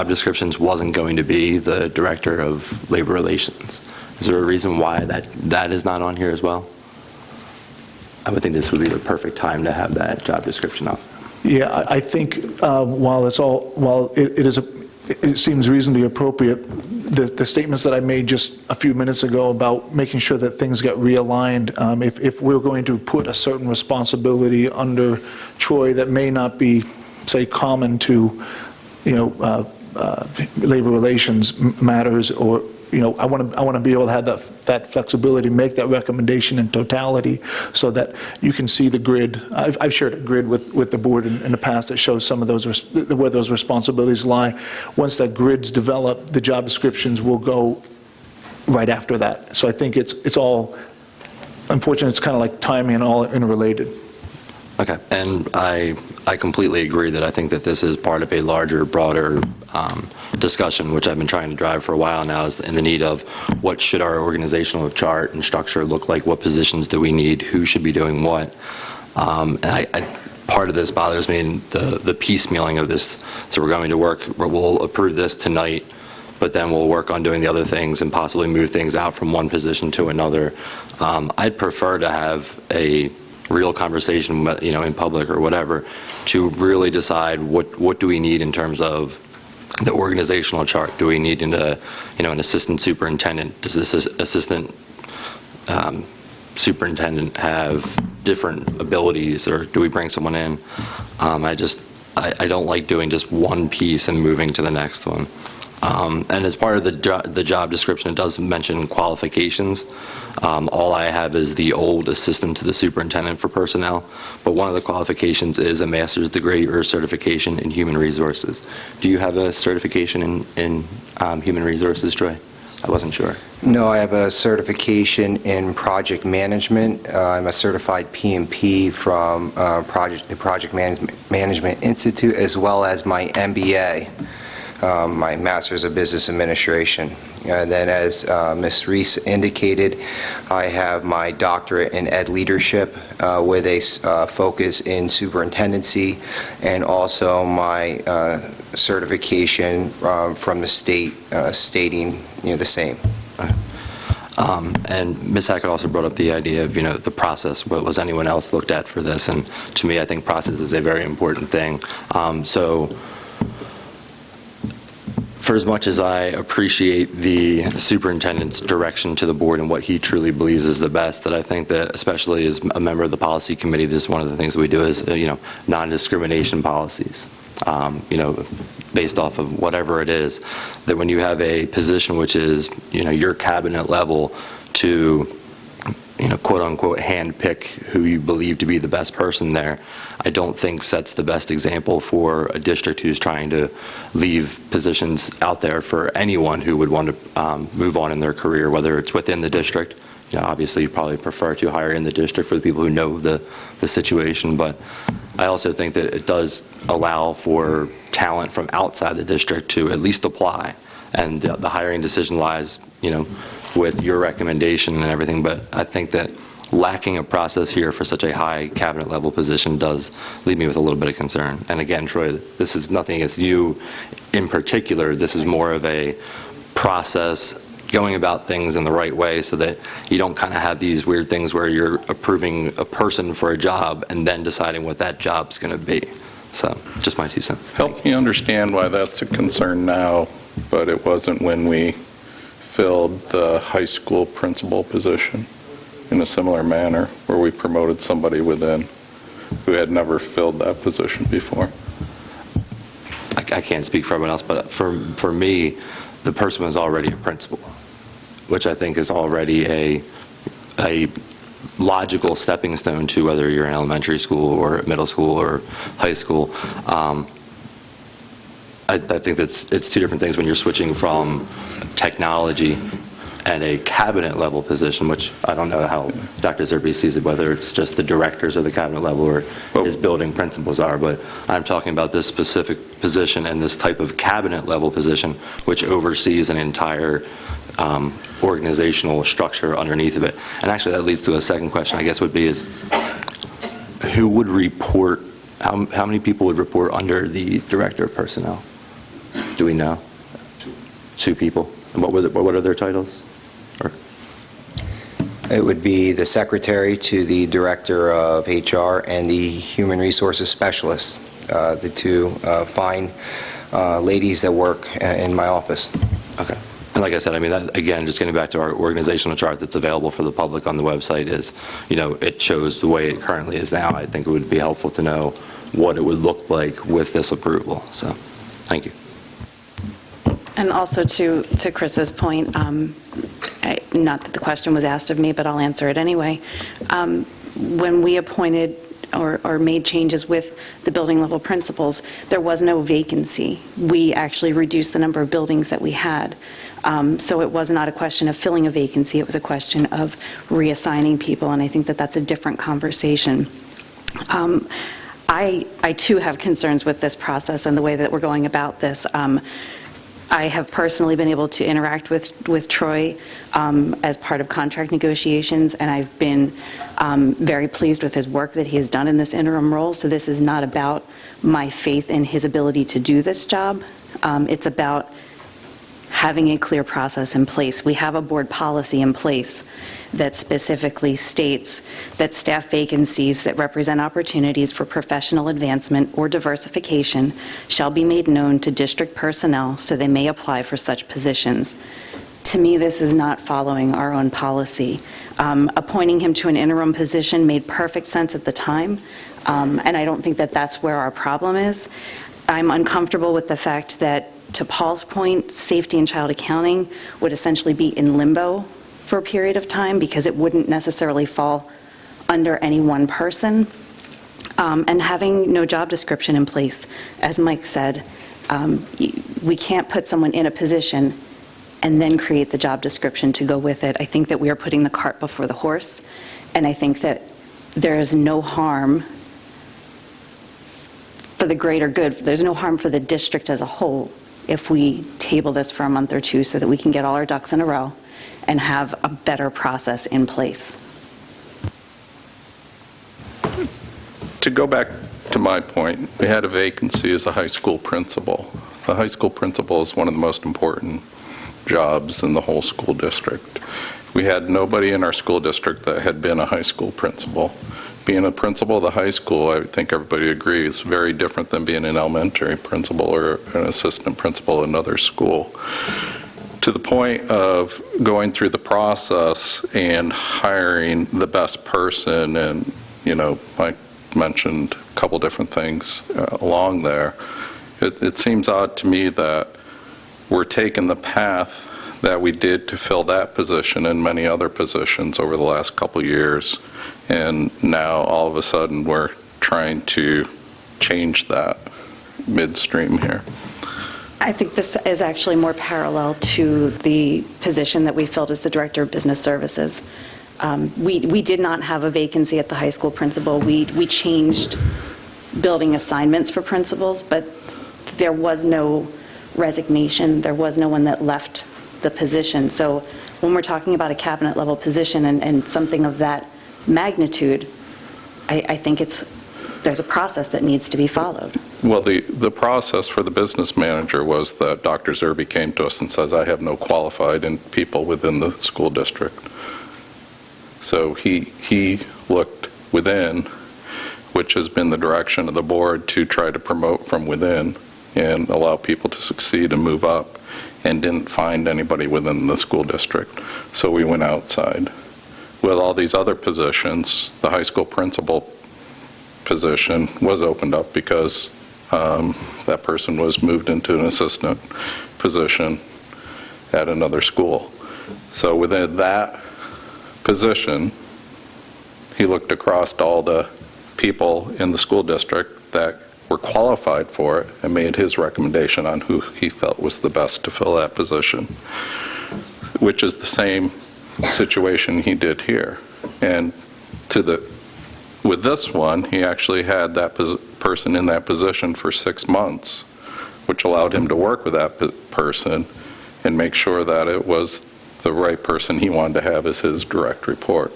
descriptions wasn't going to be the Director of Labor Relations. Is there a reason why that is not on here as well? I would think this would be the perfect time to have that job description up. Yeah, I think while it seems reasonably appropriate, the statements that I made just a few minutes ago about making sure that things get realigned, if we're going to put a certain responsibility under Troy that may not be, say, common to, labor relations matters, or I want to be able to have that flexibility, make that recommendation in totality, so that you can see the grid. I've shared a grid with the board in the past that shows some of those where those responsibilities lie. Once that grid's developed, the job descriptions will go right after that. So I think it's all, unfortunately, it's kind of like timing and all interrelated. Okay, and I completely agree that I think that this is part of a larger, broader discussion, which I've been trying to drive for a while now, is in the need of what should our organizational chart and structure look like, what positions do we need, who should be doing what. And part of this bothers me in the piecemealing of this. So we're going to we'll approve this tonight, but then we'll work on doing the other things and possibly move things out from one position to another. I'd prefer to have a real conversation, in public or whatever, to really decide what do we need in terms of the organizational chart. Do we need an assistant superintendent? Does this assistant superintendent have different abilities, or do we bring someone in? I don't like doing just one piece and moving to the next one. And as part of the job description, it does mention qualifications. All I have is the old assistant to the superintendent for personnel, but one of the qualifications is a master's degree or certification in human resources. Do you have a certification in human resources, Troy? I wasn't sure. No, I have a certification in project management. I'm a certified PMP from the Project Management Institute, as well as my MBA. My Master's of Business Administration. And then, as Ms. Reese indicated, I have my doctorate in ed leadership with a focus in superintendency, and also my certification from the state stating the same. And Ms. Hackett also brought up the idea of, the process. What was anyone else looked at for this? And to me, I think process is a very important thing. So for as much as I appreciate the superintendent's direction to the board and what he truly believes is the best, that I think that, especially as a member of the policy committee, this is one of the things that we do is, non-discrimination policies, based off of whatever it is, that when you have a position which is, your cabinet level to, quote unquote, handpick who you believe to be the best person there, I don't think sets the best example for a district who's trying to leave positions out there for anyone who would want to move on in their career, whether it's within the district. Obviously, you probably prefer to hire in the district for the people who know the situation, but I also think that it does allow for talent from outside the district to at least apply, and the hiring decision lies, with your recommendation and everything. But I think that lacking a process here for such a high cabinet level position does leave me with a little bit of concern. And again, Troy, this is nothing against you in particular. This is more of a process, going about things in the right way, so that you don't kind of have these weird things where you're approving a person for a job and then deciding what that job's going to be. So just my 2 cents. Help me understand why that's a concern now, but it wasn't when we filled the high school principal position in a similar manner, where we promoted somebody within who had never filled that position before. I can't speak for everyone else, but for me, the person was already a principal, which I think is already a logical stepping stone to whether you're in elementary school or middle school or high school. I think it's two different things when you're switching from technology and a cabinet level position, which I don't know how Dr. Zerbe sees it, whether it's just the directors of the cabinet level or his building principals are, but I'm talking about this specific position and this type of cabinet level position, which oversees an entire organizational structure underneath of it. And actually, that leads to a second question, I guess, would be is, who would report, how many people would report under the Director of Personnel? Do we know? Two people. And what are their titles? Or? It would be the secretary to the director of HR and the human resources specialist, the two fine ladies that work in my office. Okay. And like I said, I mean, that, again, just getting back to our organizational chart that's available for the public on the website is, you know, it shows the way it currently is now. I think it would be helpful to know what it would look like with this approval. So, thank you. And also to Chris's point, not that the question was asked of me, but I'll answer it anyway. When we appointed or made changes with the building level principals, there was no vacancy. We actually reduced the number of buildings that we had. So it was not a question of filling a vacancy, it was a question of reassigning people, and I think that that's a different conversation. I too have concerns with this process and the way that we're going about this. I have personally been able to interact with Troy as part of contract negotiations, and I've been very pleased with his work that he has done in this interim role. So this is not about my faith in his ability to do this job. It's about having a clear process in place. We have a board policy in place that specifically states that staff vacancies that represent opportunities for professional advancement or diversification shall be made known to district personnel so they may apply for such positions. To me, this is not following our own policy. Appointing him to an interim position made perfect sense at the time, and I don't think that that's where our problem is. I'm uncomfortable with the fact that, to Paul's point, safety and child accounting would essentially be in limbo for a period of time because it wouldn't necessarily fall under any one person. And having no job description in place, as Mike said, we can't put someone in a position and then create the job description to go with it. I think that we are putting the cart before the horse, and I think that there is no harm for the greater good. There's no harm for the district as a whole if we table this for a month or two so that we can get all our ducks in a row and have a better process in place. To go back to my point, we had a vacancy as a high school principal. The high school principal is one of the most important jobs in the whole school district. We had nobody in our school district that had been a high school principal. Being a principal of the high school, I think everybody agrees, is very different than being an elementary principal or an assistant principal in another school. To the point of going through the process and hiring the best person, and, you know, Mike mentioned a couple different things along there, it seems odd to me that we're taking the path that we did to fill that position and many other positions over the last couple years, and now all of a sudden we're trying to change that midstream here. I think this is actually more parallel to the position that we filled as the Director of Business Services. We did not have a vacancy at the high school principal. We changed building assignments for principals, but there was no resignation. There was no one that left the position. So when we're talking about a cabinet level position and something of that magnitude, I think there's a process that needs to be followed. Well, the process for the business manager was that Dr. Zerbe came to us and says, I have no qualified people within the school district. So he looked within, which has been the direction of the board, to try to promote from within and allow people to succeed and move up, and didn't find anybody within the school district. So we went outside. With all these other positions, the high school principal position was opened up because that person was moved into an assistant position at another school. So within that position, he looked across all the people in the school district that were qualified for it and made his recommendation on who he felt was the best to fill that position. which is the same situation he did here. And with this one, he actually had that person in that position for 6 months, which allowed him to work with that person and make sure that it was the right person he wanted to have as his direct report.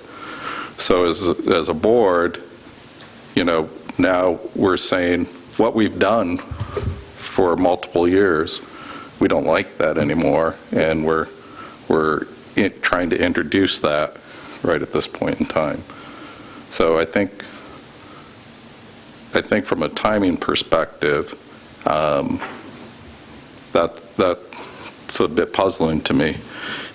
So as a board, now we're saying what we've done for multiple years, we don't like that anymore, and we're trying to introduce that right at this point in time. So I think from a timing perspective, that's a bit puzzling to me.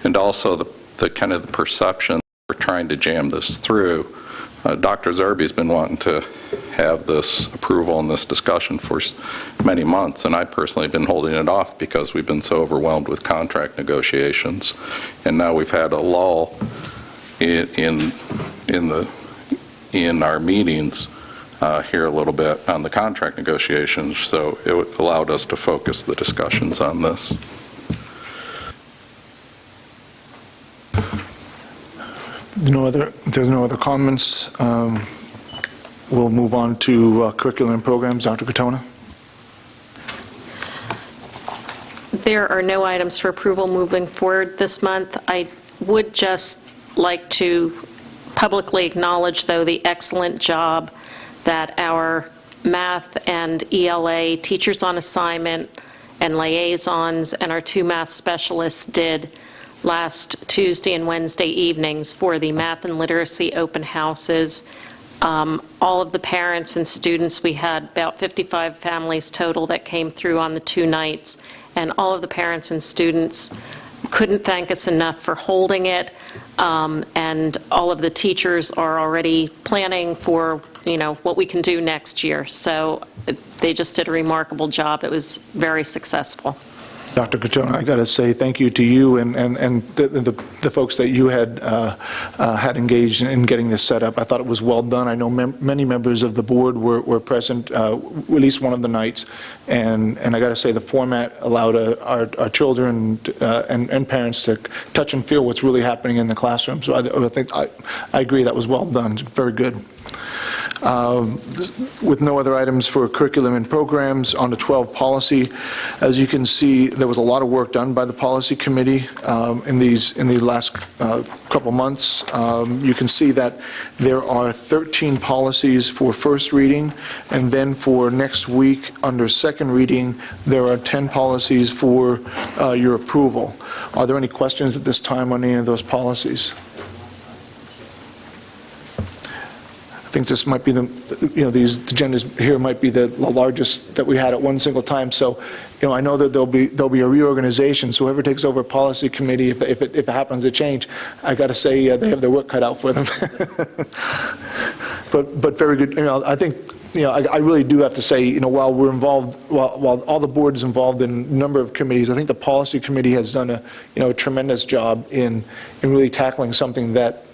And also the kind of the perception we're trying to jam this through. Dr. Zerbe's been wanting to have this approval and this discussion for many months, and I personally have been holding it off because we've been so overwhelmed with contract negotiations. And now we've had a lull in our meetings here a little bit on the contract negotiations, so it allowed us to focus the discussions on this. If there's no other comments, we'll move on to curriculum and programs. Dr. Katona? There are no items for approval moving forward this month. I would just like to publicly acknowledge, though, the excellent job that our math and ELA teachers on assignment and liaisons and our 2 math specialists did last Tuesday and Wednesday evenings for the math and literacy open houses. All of the parents and students, we had about 55 families total that came through on the 2 nights, and all of the parents and students couldn't thank us enough for holding it, and all of the teachers are already planning for, what we can do next year. So they just did a remarkable job. It was very successful. Dr. Katona, I got to say thank you to you and the folks that you had engaged in getting this set up. I thought it was well done. I know many members of the board were present at least one of the nights, and I got to say the format allowed our children and parents to touch and feel what's really happening in the classroom. So I think I agree that was well done. Very good. With no other items for curriculum and programs, on to 12 policy. As you can see, there was a lot of work done by the policy committee in the last couple months. You can see that there are 13 policies for first reading, and then for next week under second reading, there are 10 policies for your approval. Are there any questions at this time on any of those policies? I think this might be these agendas here might be the largest that we had at one single time. So, I know that there'll be a reorganization. So whoever takes over policy committee, if it happens to change, I got to say they have their work cut out for them. but very good. I think I really do have to say, while we're involved, while all the board is involved in a number of committees, I think the policy committee has done a tremendous job in really tackling something that.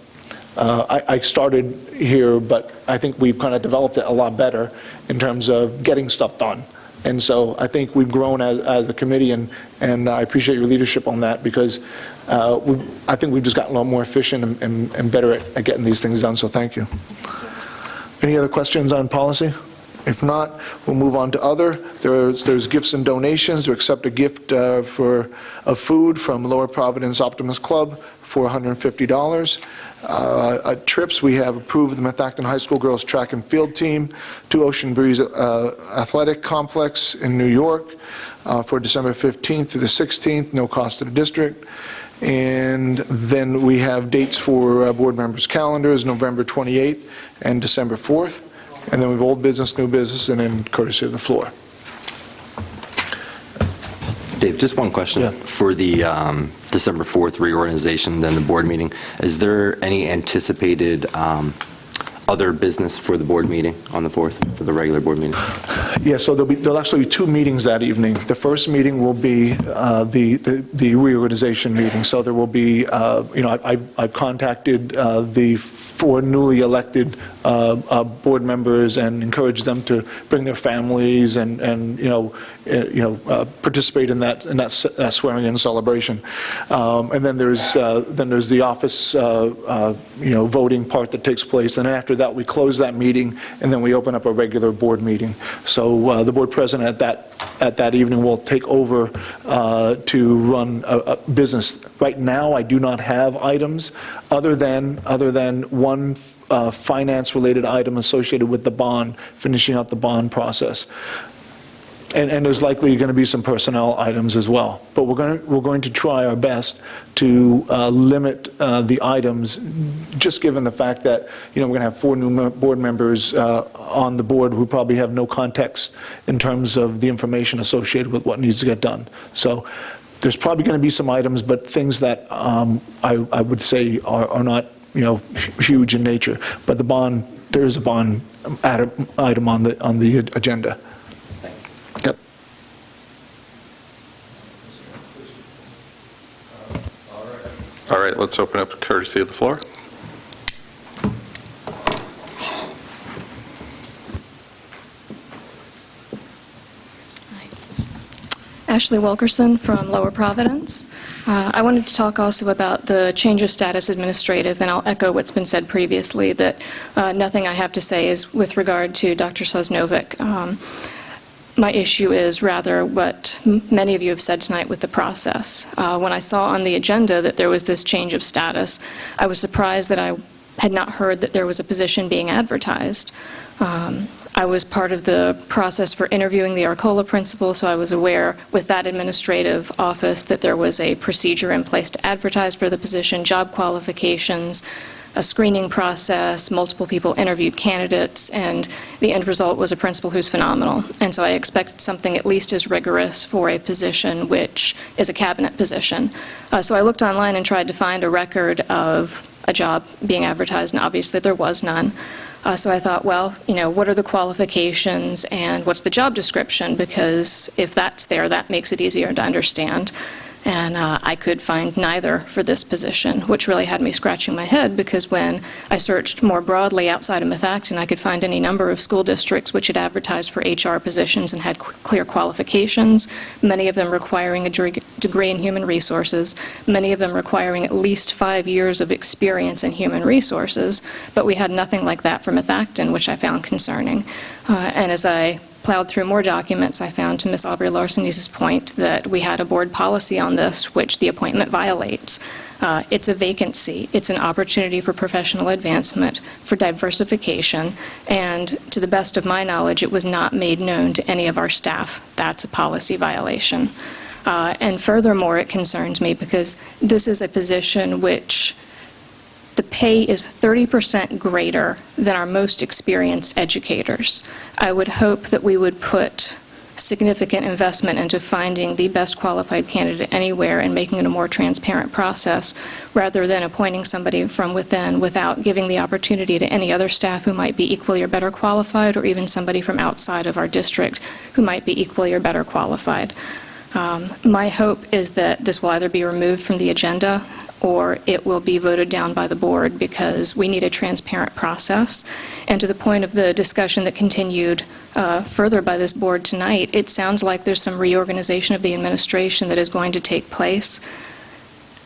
I started here, but I think we've kind of developed it a lot better in terms of getting stuff done. And so I think we've grown as a committee, and I appreciate your leadership on that, because I think we've just gotten a lot more efficient and better at getting these things done, so thank you. Any other questions on policy? If not, we'll move on to other. There's gifts and donations. To accept a gift of food from Lower Providence Optimist Club for $150. Trips, we have approved the Methacton High School girls track and field team to Ocean Breeze Athletic Complex in New York for December 15th through the 16th, no cost to the district. And then we have dates for board members' calendars, November 28th and December 4th. And then we have old business, new business, and then courtesy of the floor. Dave, just one question. Yeah. For the December 4th reorganization, then the board meeting, is there any anticipated other business for the board meeting on the 4th, for the regular board meeting? Yeah, so there'll actually be two meetings that evening. The first meeting will be the reorganization meeting. So there will be, I've contacted the 4 newly elected board members and encouraged them to bring their families and participate in that swearing-in celebration. And then there's the office voting part that takes place. And after that, we close that meeting, and then we open up a regular board meeting. So the board president at that evening will take over to run a business. Right now, I do not have items other than one finance-related item associated with the bond, finishing out the bond process. And there's likely going to be some personnel items as well. But we're going to try our best to limit the items, just given the fact that we're going to have 4 new board members on the board who probably have no context in terms of the information associated with what needs to get done. So there's probably going to be some items, but things that I would say are not huge in nature. But the bond, there is a bond item on the agenda. Yep. All right, let's open up courtesy of the floor. Ashley Wilkerson from Lower Providence. I wanted to talk also about the change of status administrative, and I'll echo what's been said previously, that nothing I have to say is with regard to Dr. Sosnovic. My issue is rather what many of you have said tonight with the process. When I saw on the agenda that there was this change of status, I was surprised that I had not heard that there was a position being advertised. I was part of the process for interviewing the Arcola principal, so I was aware with that administrative office that there was a procedure in place to advertise for the position, job qualifications, a screening process, multiple people interviewed candidates, and the end result was a principal who's phenomenal. And so I expected something at least as rigorous for a position which is a cabinet position. So I looked online and tried to find a record of a job being advertised, and obviously there was none. So I thought, well, what are the qualifications and what's the job description? Because if that's there, that makes it easier to understand. And I could find neither for this position, which really had me scratching my head, because when I searched more broadly outside of Methacton, I could find any number of school districts which had advertised for HR positions and had clear qualifications, many of them requiring a degree in human resources, many of them requiring at least 5 years of experience in human resources, but we had nothing like that for Methacton, which I found concerning. And as I plowed through more documents, I found, to Ms. Aubrey Larsen's point, that we had a board policy on this which the appointment violates. It's a vacancy. It's an opportunity for professional advancement, for diversification, and to the best of my knowledge, it was not made known to any of our staff. That's a policy violation. And furthermore, it concerns me because this is a position which the pay is 30% greater than our most experienced educators. I would hope that we would put significant investment into finding the best qualified candidate anywhere and making it a more transparent process, rather than appointing somebody from within without giving the opportunity to any other staff who might be equally or better qualified, or even somebody from outside of our district who might be equally or better qualified. My hope is that this will either be removed from the agenda or it will be voted down by the board, because we need a transparent process. And to the point of the discussion that continued further by this board tonight, it sounds like there's some reorganization of the administration that is going to take place.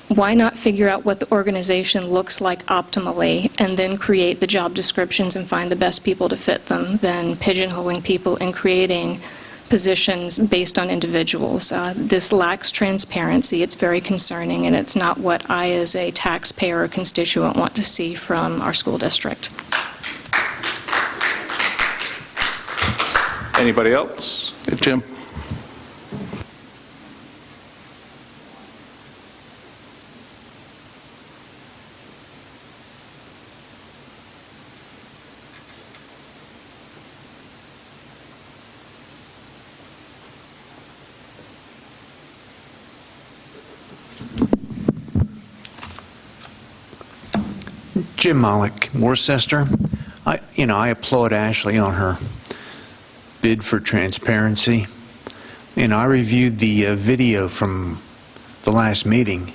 Why not figure out what the organization looks like optimally and then create the job descriptions and find the best people to fit them, than pigeonholing people and creating positions based on individuals. This lacks transparency. It's very concerning, and it's not what I, as a taxpayer or constituent, want to see from our school district. Anybody else? Jim? Jim Malik, Worcester. I applaud Ashley on her bid for transparency. I reviewed the video from the last meeting,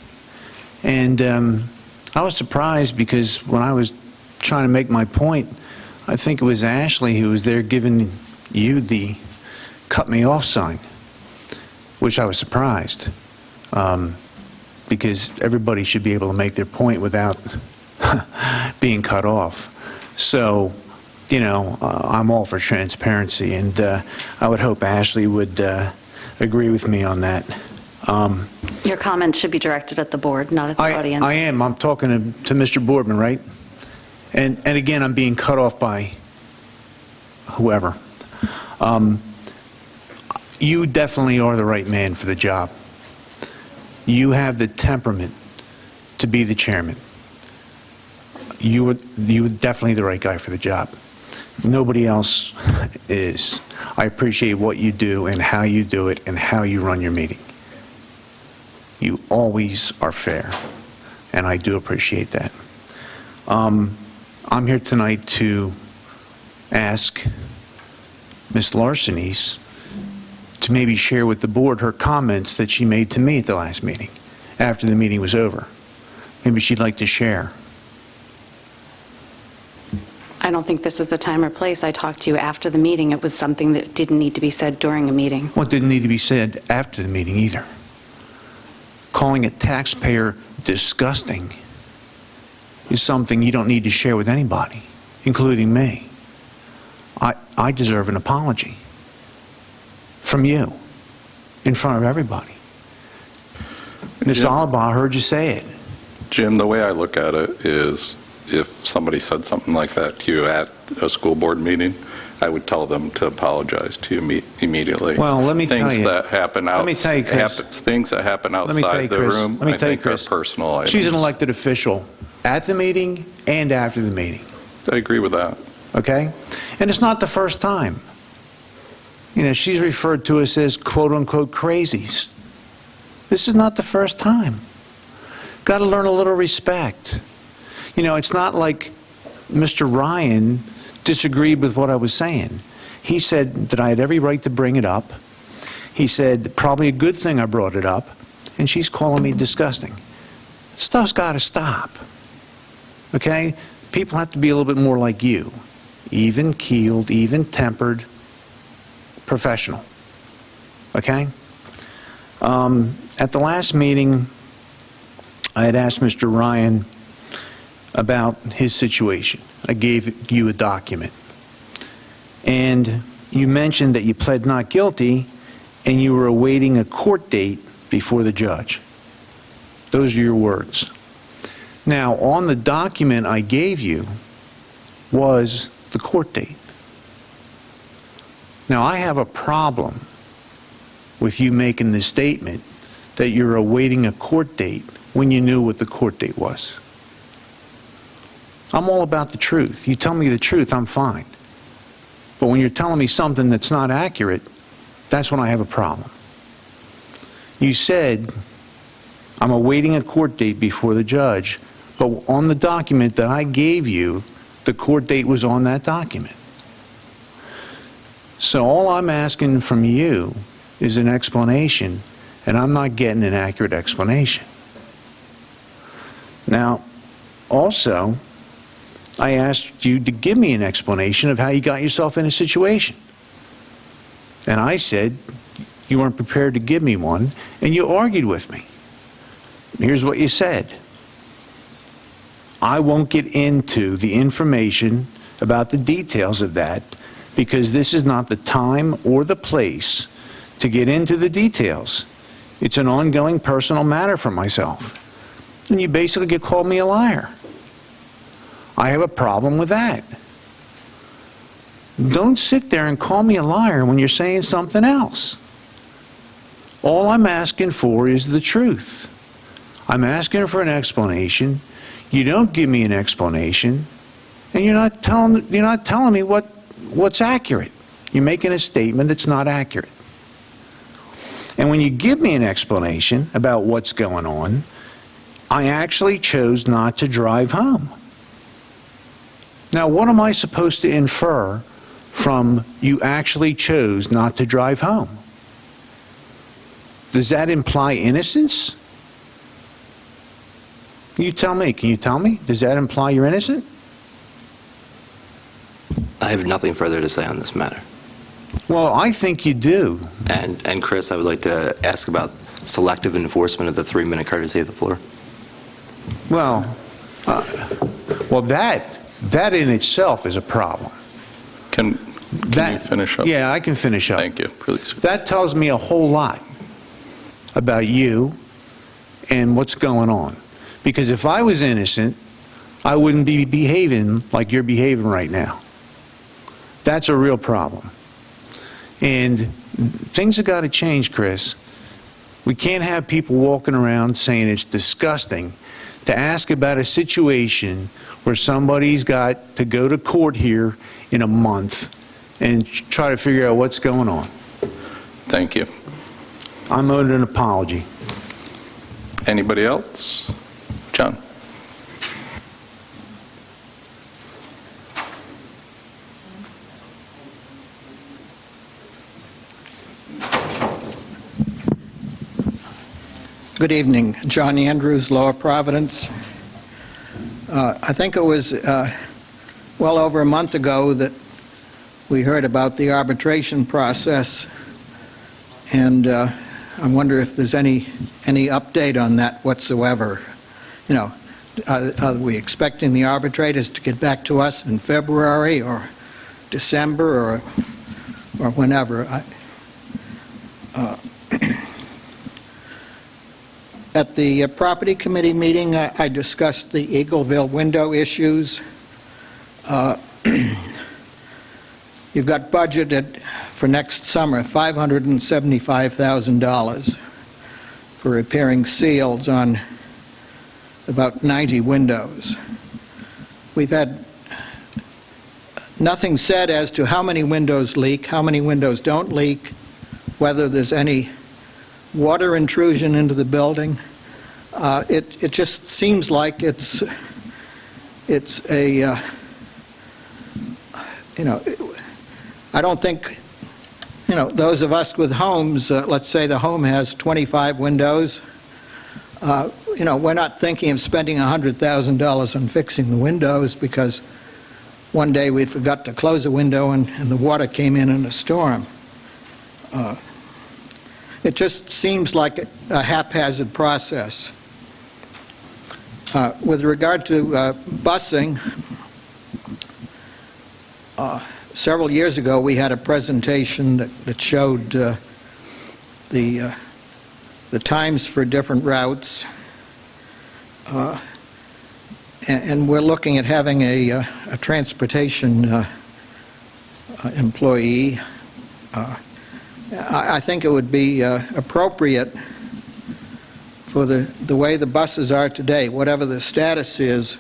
and I was surprised because when I was trying to make my point, I think it was Ashley who was there giving you the cut me off sign, which I was surprised, because everybody should be able to make their point without being cut off. So, I'm all for transparency, and I would hope Ashley would agree with me on that. Your comments should be directed at the board, not at the audience. I am. I'm talking to Mr. Boardman, right? And again, I'm being cut off by whoever. You definitely are the right man for the job. You have the temperament to be the chairman. You were definitely the right guy for the job. Nobody else is. I appreciate what you do and how you do it and how you run your meeting. You always are fair, and I do appreciate that. I'm here tonight to ask Ms. Larsenes to maybe share with the board her comments that she made to me at the last meeting, after the meeting was over. Maybe she'd like to share. I don't think this is the time or place. I talked to you after the meeting. It was something that didn't need to be said during a meeting. Well, it didn't need to be said after the meeting either. Calling a taxpayer disgusting is something you don't need to share with anybody, including me. I deserve an apology from you in front of everybody. Ms. Oliver, I heard you say it. Jim, the way I look at it is if somebody said something like that to you at a school board meeting, I would tell them to apologize to you immediately. Well, let me tell you. Things that happen out, Let me tell you, Chris. things that happen outside the room, I think are personal items. She's an elected official at the meeting and after the meeting. I agree with that. Okay? And it's not the first time. She's referred to us as quote-unquote crazies. This is not the first time. Got to learn a little respect. It's not like Mr. Ryan disagreed with what I was saying. He said that I had every right to bring it up. He said probably a good thing I brought it up, and she's calling me disgusting. Stuff's got to stop. Okay? People have to be a little bit more like you. Even-keeled, even-tempered, professional. Okay? At the last meeting, I had asked Mr. Ryan about his situation. I gave you a document. And you mentioned that you pled not guilty and you were awaiting a court date before the judge. Those are your words. Now, on the document I gave you was the court date. Now, I have a problem with you making the statement that you're awaiting a court date when you knew what the court date was. I'm all about the truth. You tell me the truth, I'm fine. But when you're telling me something that's not accurate, that's when I have a problem. You said, I'm awaiting a court date before the judge, but on the document that I gave you, the court date was on that document. So all I'm asking from you is an explanation, and I'm not getting an accurate explanation. Now, also, I asked you to give me an explanation of how you got yourself in a situation. And I said you weren't prepared to give me one, and you argued with me. Here's what you said. I won't get into the information about the details of that because this is not the time or the place to get into the details. It's an ongoing personal matter for myself. And you basically called me a liar. I have a problem with that. Don't sit there and call me a liar when you're saying something else. All I'm asking for is the truth. I'm asking for an explanation. You don't give me an explanation, and you're not telling me what's accurate. You're making a statement that's not accurate. And when you give me an explanation about what's going on, I actually chose not to drive home. Now, what am I supposed to infer from you actually chose not to drive home? Does that imply innocence? You tell me. Can you tell me? Does that imply you're innocent? I have nothing further to say on this matter. Well, I think you do. And Chris, I would like to ask about selective enforcement of the 3-minute courtesy of the floor. Well, that in itself is a problem. Can you finish up? Yeah, I can finish up. Thank you. Please. That tells me a whole lot about you and what's going on. Because if I was innocent, I wouldn't be behaving like you're behaving right now. That's a real problem. And things have got to change, Chris. We can't have people walking around saying it's disgusting to ask about a situation where somebody's got to go to court here in a month and try to figure out what's going on. Thank you. I'm owed an apology. Anybody else? John? Good evening. John Andrews, Lower Providence. I think it was well over a month ago that we heard about the arbitration process, and I wonder if there's any update on that whatsoever. You know, are we expecting the arbitrators to get back to us in February or December or whenever? At the Property Committee meeting, I discussed the Eagleville window issues. You've got budgeted for next summer $575,000 for repairing seals on about 90 windows. We've had nothing said as to how many windows leak, how many windows don't leak, whether there's any water intrusion into the building. It just seems like it's a, I don't think, those of us with homes, let's say the home has 25 windows, we're not thinking of spending $100,000 on fixing the windows because one day we forgot to close a window and the water came in a storm. It just seems like a haphazard process. With regard to busing, several years ago we had a presentation that showed the times for different routes, and we're looking at having a transportation employee. I think it would be appropriate for the way the buses are today, whatever the status is,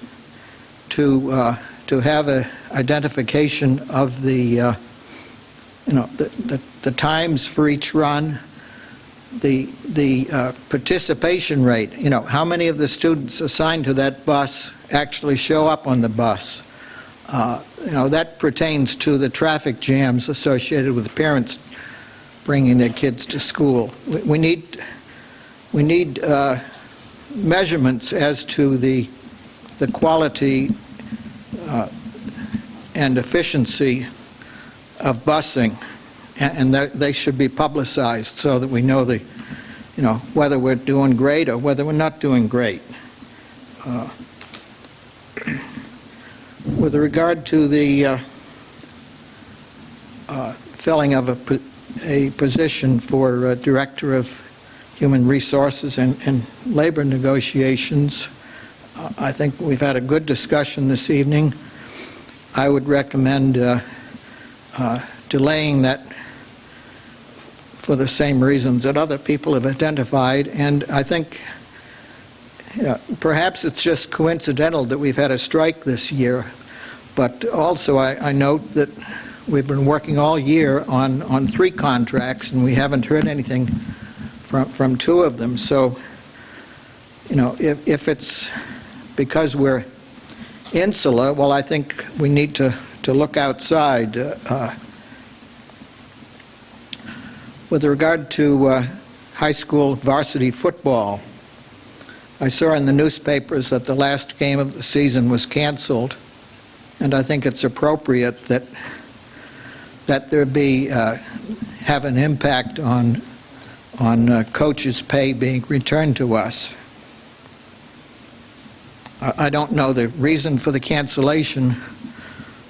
to have an identification of the times for each run, the participation rate. How many of the students assigned to that bus actually show up on the bus? That pertains to the traffic jams associated with parents bringing their kids to school. We need measurements as to the quality and efficiency of busing, and they should be publicized so that we know whether we're doing great or whether we're not doing great. With regard to the filling of a position for Director of Human Resources and Labor Negotiations, I think we've had a good discussion this evening. I would recommend delaying that for the same reasons that other people have identified, and I think perhaps it's just coincidental that we've had a strike this year, but also I note that we've been working all year on 3 contracts, and we haven't heard anything from 2 of them. So, if it's because we're insula, well, I think we need to look outside. With regard to high school varsity football, I saw in the newspapers that the last game of the season was canceled, and I think it's appropriate that there be have an impact on coaches' pay being returned to us. I don't know the reason for the cancellation,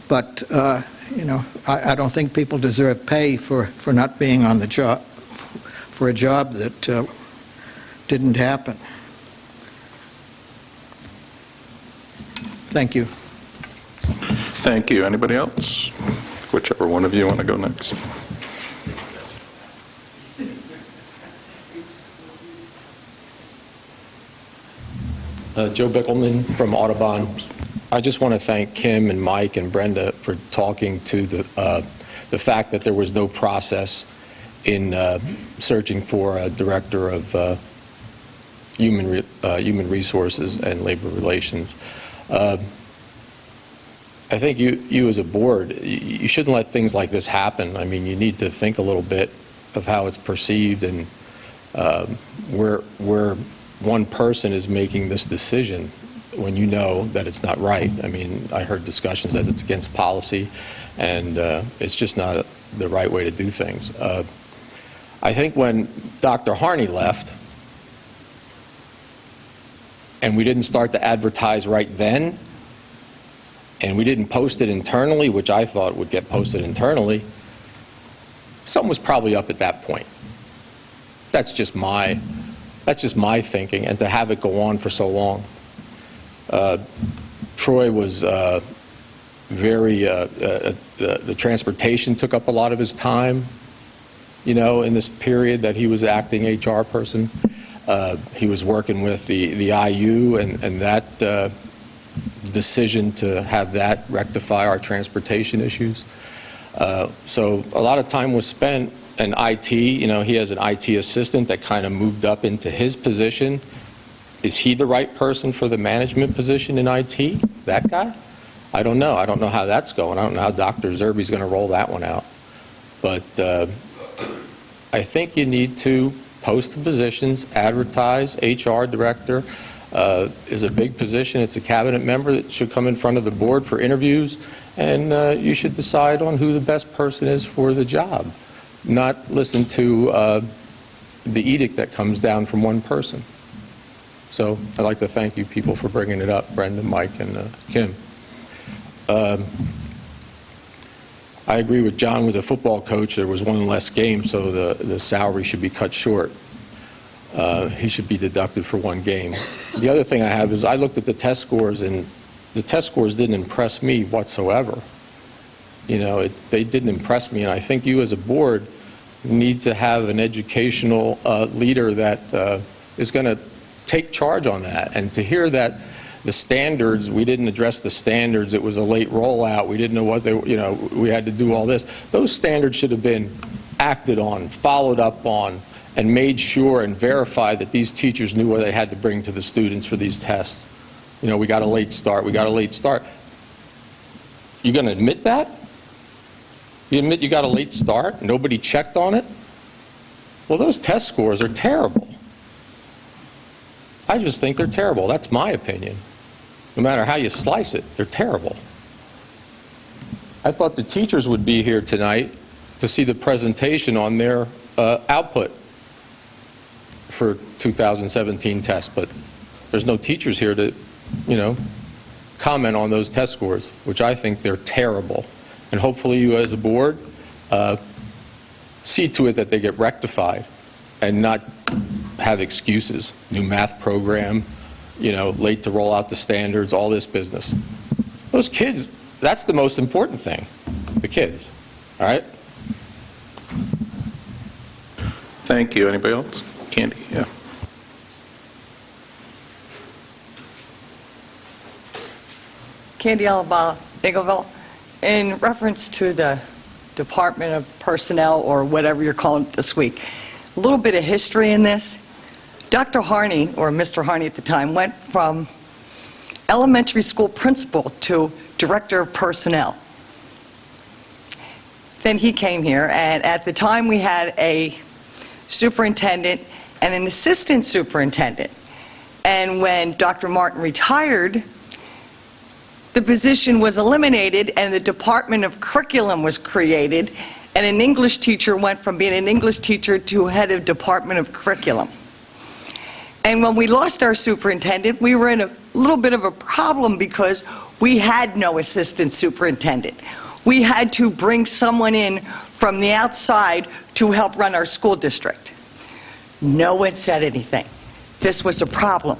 but I don't think people deserve pay for not being on the job, for a job that didn't happen. Thank you. Thank you. Anybody else? Whichever one of you want to go next. Joe Bickelman from Audubon. I just want to thank Kim and Mike and Brenda for talking to the fact that there was no process in searching for a director of human resources and labor relations. I think you as a board, you shouldn't let things like this happen. I mean, you need to think a little bit of how it's perceived and where one person is making this decision when you know that it's not right. I mean, I heard discussions that it's against policy, and it's just not the right way to do things. I think when Dr. Harney left, and we didn't start to advertise right then, and we didn't post it internally, which I thought would get posted internally, something was probably up at that point. That's just my thinking, and to have it go on for so long. Troy was the transportation took up a lot of his time, in this period that he was acting HR person. He was working with the IU and that decision to have that rectify our transportation issues. So a lot of time was spent. And IT, he has an IT assistant that kind of moved up into his position. Is he the right person for the management position in IT? That guy? I don't know. I don't know how that's going. I don't know how Dr. Zerbe's going to roll that one out. But I think you need to post the positions, advertise. HR director is a big position. It's a cabinet member that should come in front of the board for interviews, and you should decide on who the best person is for the job. Not listen to the edict that comes down from one person. So I'd like to thank you people for bringing it up, Brenda, Mike, and Kim. I agree with John with the football coach. There was one less game, so the salary should be cut short. He should be deducted for one game. The other thing I have is I looked at the test scores, and the test scores didn't impress me whatsoever. They didn't impress me, and I think you as a board need to have an educational leader that is going to take charge on that. And to hear that the standards, we didn't address the standards, it was a late rollout, we didn't know what they, we had to do all this. Those standards should have been acted on, followed up on, and made sure and verified that these teachers knew what they had to bring to the students for these tests. We got a late start, we got a late start. You going to admit that? You admit you got a late start? Nobody checked on it? Well, those test scores are terrible. I just think they're terrible. That's my opinion. No matter how you slice it, they're terrible. I thought the teachers would be here tonight to see the presentation on their output for 2017 tests, but there's no teachers here to, comment on those test scores, which I think they're terrible. And hopefully you as a board see to it that they get rectified and not have excuses. New math program, late to roll out the standards, all this business. Those kids, that's the most important thing, the kids, all right? Thank you. Anybody else? Candy? Yeah. Candy Alaba, Eagleville. In reference to the Department of Personnel, or whatever you're calling it this week, a little bit of history in this. Dr. Harney, or Mr. Harney at the time, went from elementary school principal to director of personnel. Then he came here, and at the time we had a superintendent and an assistant superintendent. And when Dr. Martin retired, the position was eliminated and the Department of Curriculum was created, and an English teacher went from being an English teacher to head of Department of Curriculum. And when we lost our superintendent, we were in a little bit of a problem because we had no assistant superintendent. We had to bring someone in from the outside to help run our school district. No one said anything. This was a problem.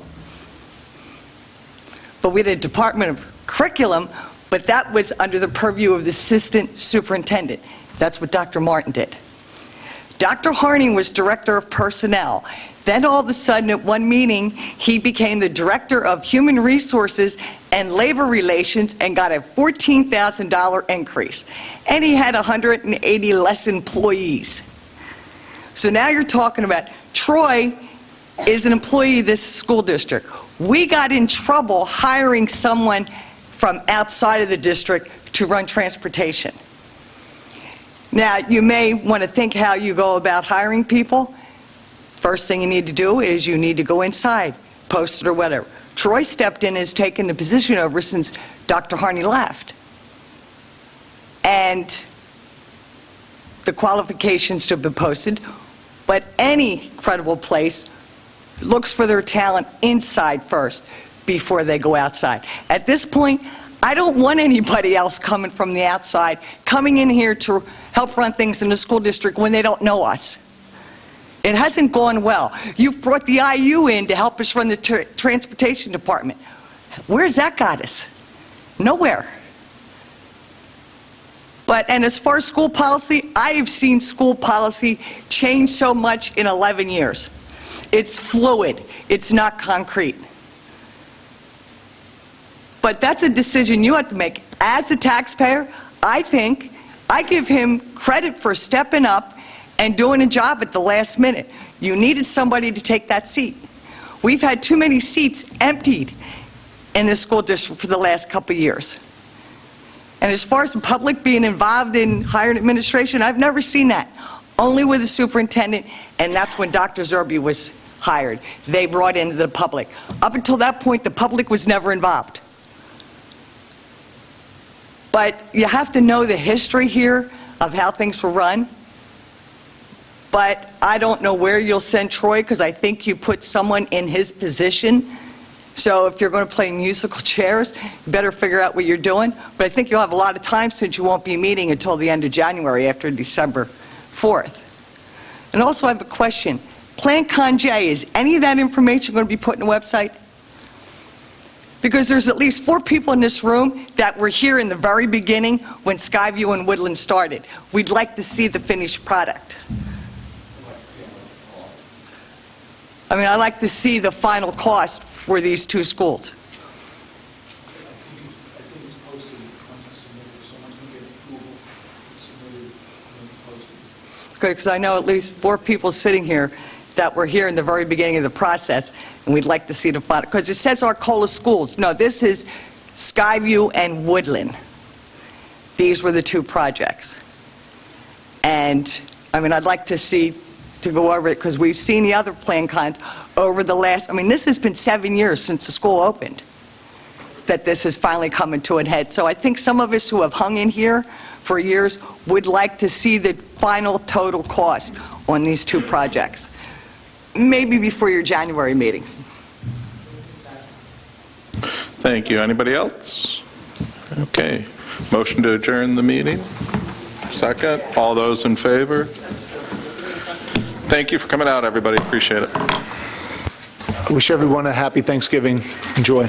But we had a Department of Curriculum, but that was under the purview of the assistant superintendent. That's what Dr. Martin did. Dr. Harney was director of personnel. Then all of a sudden at one meeting, he became the director of human resources and labor relations and got a $14,000 increase. And he had 180 less employees. So now you're talking about Troy is an employee of this school district. We got in trouble hiring someone from outside of the district to run transportation. Now, you may want to think how you go about hiring people. First thing you need to do is you need to go inside, post it or whatever. Troy stepped in and has taken the position over since Dr. Harney left. And the qualifications to have been posted, but any credible place looks for their talent inside first before they go outside. At this point, I don't want anybody else coming from the outside, coming in here to help run things in the school district when they don't know us. It hasn't gone well. You've brought the IU in to help us run the transportation department. Where's that got us? Nowhere. And as far as school policy, I have seen school policy change so much in 11 years. It's fluid. It's not concrete. But that's a decision you have to make. As a taxpayer, I think I give him credit for stepping up and doing a job at the last minute. You needed somebody to take that seat. We've had too many seats emptied in the school district for the last couple of years. And as far as the public being involved in higher administration, I've never seen that. Only with the superintendent, and that's when Dr. Zerbe was hired. They brought in the public. Up until that point, the public was never involved. But you have to know the history here of how things were run. But I don't know where you'll send Troy, because I think you put someone in his position. So if you're going to play musical chairs, you better figure out what you're doing. But I think you'll have a lot of time since you won't be meeting until the end of January after December 4th. And also I have a question. Plan Con J, is any of that information going to be put on the website? Because there's at least 4 people in this room that were here in the very beginning when Skyview and Woodland started. We'd like to see the finished product. I mean, I'd like to see the final cost for these 2 schools. Good, because I know at least 4 people sitting here that were here in the very beginning of the process, and we'd like to see the final, because it says Arcola Schools. No, this is Skyview and Woodland. These were the 2 projects. And, I mean, I'd like to see, to go over it, because we've seen the other Plan Cons over the last, I mean, this has been 7 years since the school opened, that this is finally coming to a head. So I think some of us who have hung in here for years would like to see the final total cost on these 2 projects. Maybe before your January meeting. Thank you. Anybody else? Okay. Motion to adjourn the meeting? Second. All those in favor? Thank you for coming out, everybody. Appreciate it. I wish everyone a happy Thanksgiving. Enjoy.